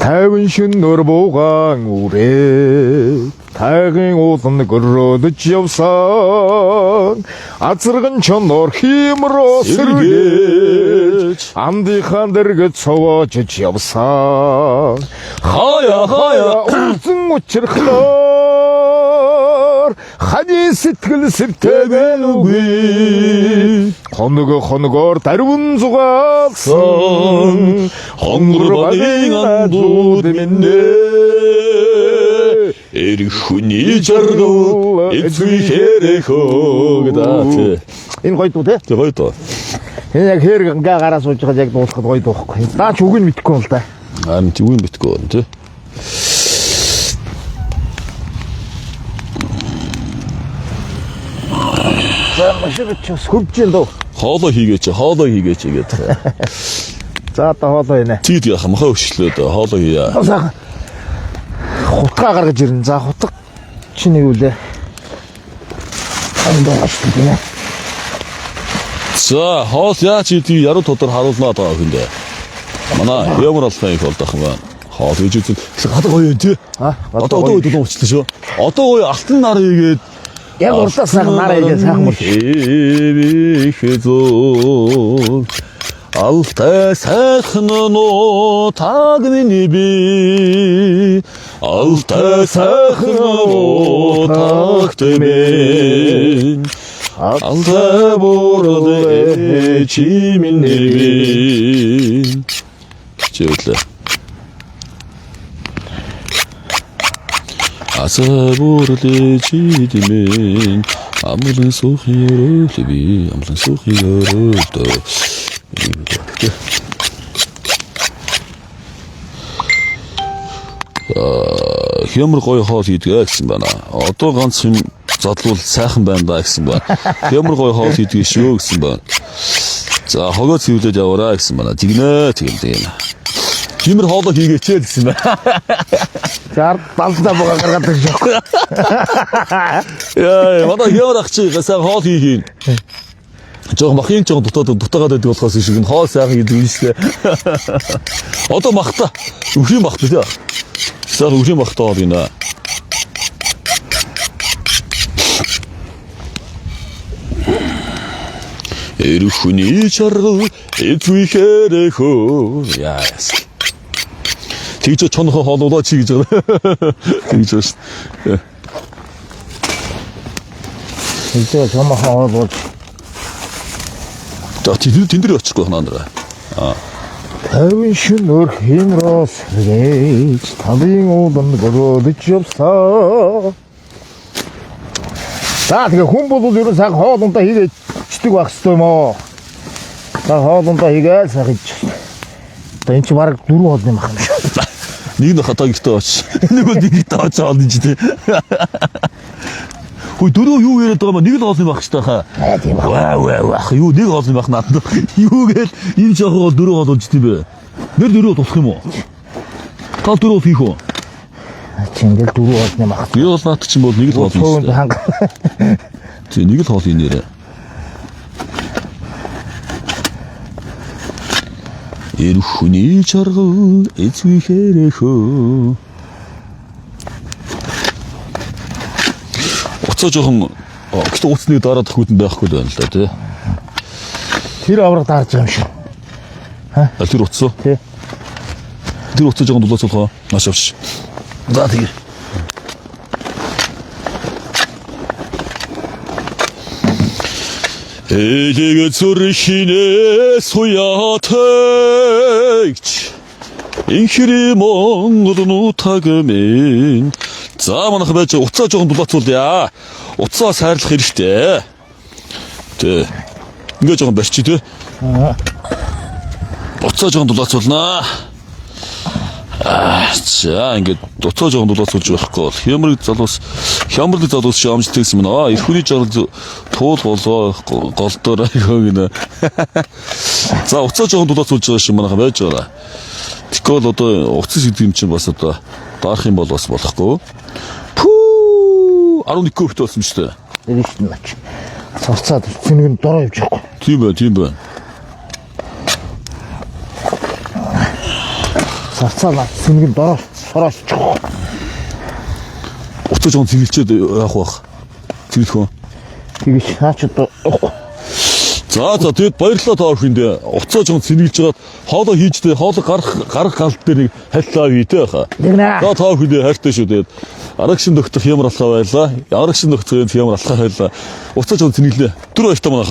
Тайван шин нөр буугаан үрээ тайгын уулан гөрөөдөж явсан азарган чонор хиймроо сэргээж амдынхан дэргэд совоож явсан хаяа үлзэн учрахлаар хани сэтгэл сэртэйгэн үгүй хоногоор дарван зугаалсан хонгор багын андууд минь эрх хүний жаргал эзэхээр хөөгдөөт. Энэ гоё дуу те? Гоё дуу. Энэ яг хэрэг ингээ гараа сууж байгаа яг дуусахад гоё дуу байхгүй. Наач үгүй нь мэдхгүй юм л да. Харин үгүй нь мэдхгүй байна те. За машинч хөвжин дөө. Хоолоо хийгээч гэдэг. За одоо хоолооийнэ. Тийд яах махаа өчлөөд хоолоо хийя. Хутгаа гаргаж ирнэ. За хутга чинь юу лээ? Андаачлаа. За хоол яач тий яруу тодор харуулнаа даа хүндээ. Манай ямар алхах юм болдох юм байна. Хоол хийж үзэн. Хадаа гоё тий. Одоо дуу уучлаа шүү. Одоо гоё алтан нар ийгээд яг урдаас нар ийгээд сайхан бол. Хэзөө алтай сайхан нуу таг миний би алтай сайхан нуу тагт минь алтай бүрэлээ чи миний би чиглээ асаа бүрэлээ чи минь амлан сухиороо би амлан сухиороо Хямар гоё хоол хийдгээ гэсэн байна. Одоо ганц юм задлуул сайхан байна да гэсэн байна. Хямар гоё хоол хийдгээ шүү гэсэн байна. За хогоо цэвлээд яваарай гэсэн байна. Тэгнэ тэгэл. Хямар хоолоо хийгээч гэсэн байна. Зар талдаа бага гаргадаг шүү. Яа, манай хямар ах чи сайн хоол хийх юм. Жог махын жог дутаагаад байдаг болохоос шиг хоол сайхан хийдэг юм шээ. Одоо махта. Өхрийн махта тий. Сар өхрийн махта хоол гинэ. Эрүхүний чаргал эцвихэрехөө. Яас. Тэгж чонхоо хоолоо чи гэж байгаа. Тэгж байна. Тэгж чонхоо хоолоо. За тэндэр очихгүй ханаа. Тавин шөнөр хинроос гэж тавин уулан гөрөөдөж явсаа. За тэгээ хүн бол ер нь цаг хоолундаа хийгээд чдэг байх хэрэгтэй юм аа. За хоолундаа хийгээл сахиж. Одоо энэ чи бараг 4 хоол юм ах юм шиг. Нэг нь хатаа гихтээ оч. Нэг бол нэг гихтээ оч хоол гэж тий. Хөөе дөрөв юу яриад байгаа юм нэг л хоол юм ах штэ хаа. Тийм ба. Ваа юу нэг хоол юм ах надад. Юу гээл энэ жохоо дөрөв хоол болж тийм бэ. Нэр дөрөв тусах юм уу? Та дөрөв хийх үү? Чингэл 4 хоол юм ах. Би бол наад чинь бол нэг л хоол юм штэ. Тий нэг л хоол юм нэрэ. Эрүхүний чаргал эцвихэрехөө. Уцаа жоохон гэхдээ уцны дараа тахүйдэн байхгүй л байна л да тий. Тэр авраг таарж байгаа юм шиг. Тэр уцаа. Тий. Тэр уцаа жоохон дулаацуулах маш авш. За тэгээ. Элегэ зүрхинэ суятагч инхри Монгол нутагмын. За манайх байж уцаа жоохон дулаацуулъя. Уцаа сайрлах хэрэгтэй. Тэ. Ингээ жоохон барьчих тий. Уцаа жоохон дулаацуулнаа. За ингээд уцаа жоохон дулаацуулж байхгүй бол хямрыг залуус шиг амжилт хийсэн мөн. Эрхүний жаргал туул болоо голдоор гэнэ. За уцаа жоохон дулаацуулж байгаа шиг манайх байж байгаа. Тэгвэл одоо уцас гэдэг юм чинь бас одоо дарах юм бол бас болохгүй. 11 кубт болсон шүү дээ. Тэр их юм ач. Цавцаад цэнийг нь дороо явж байгаа. Тийм байна. Цавцаад цэнийг нь дороо сороос чих. Уцаа жоохон цэглэлчээд яах вэ? Цэглэх үү? Тэгэж наач одоо. За тэгэд баярлалаа та бүхэнд. Уцаа жоохон цэглэж жагаад хоолоо хийжтэй хоолоо гарах галт дээр нэг хайлтаа хийтэй байхаа. За та бүхэнд хайртай шүү тэгээд арагшин доктор хямар алхаа байлаа. Арагшин доктор хямар алхаа байлаа. Уцаа жоохон цэглэлээ. 4 баяртай манайхаа.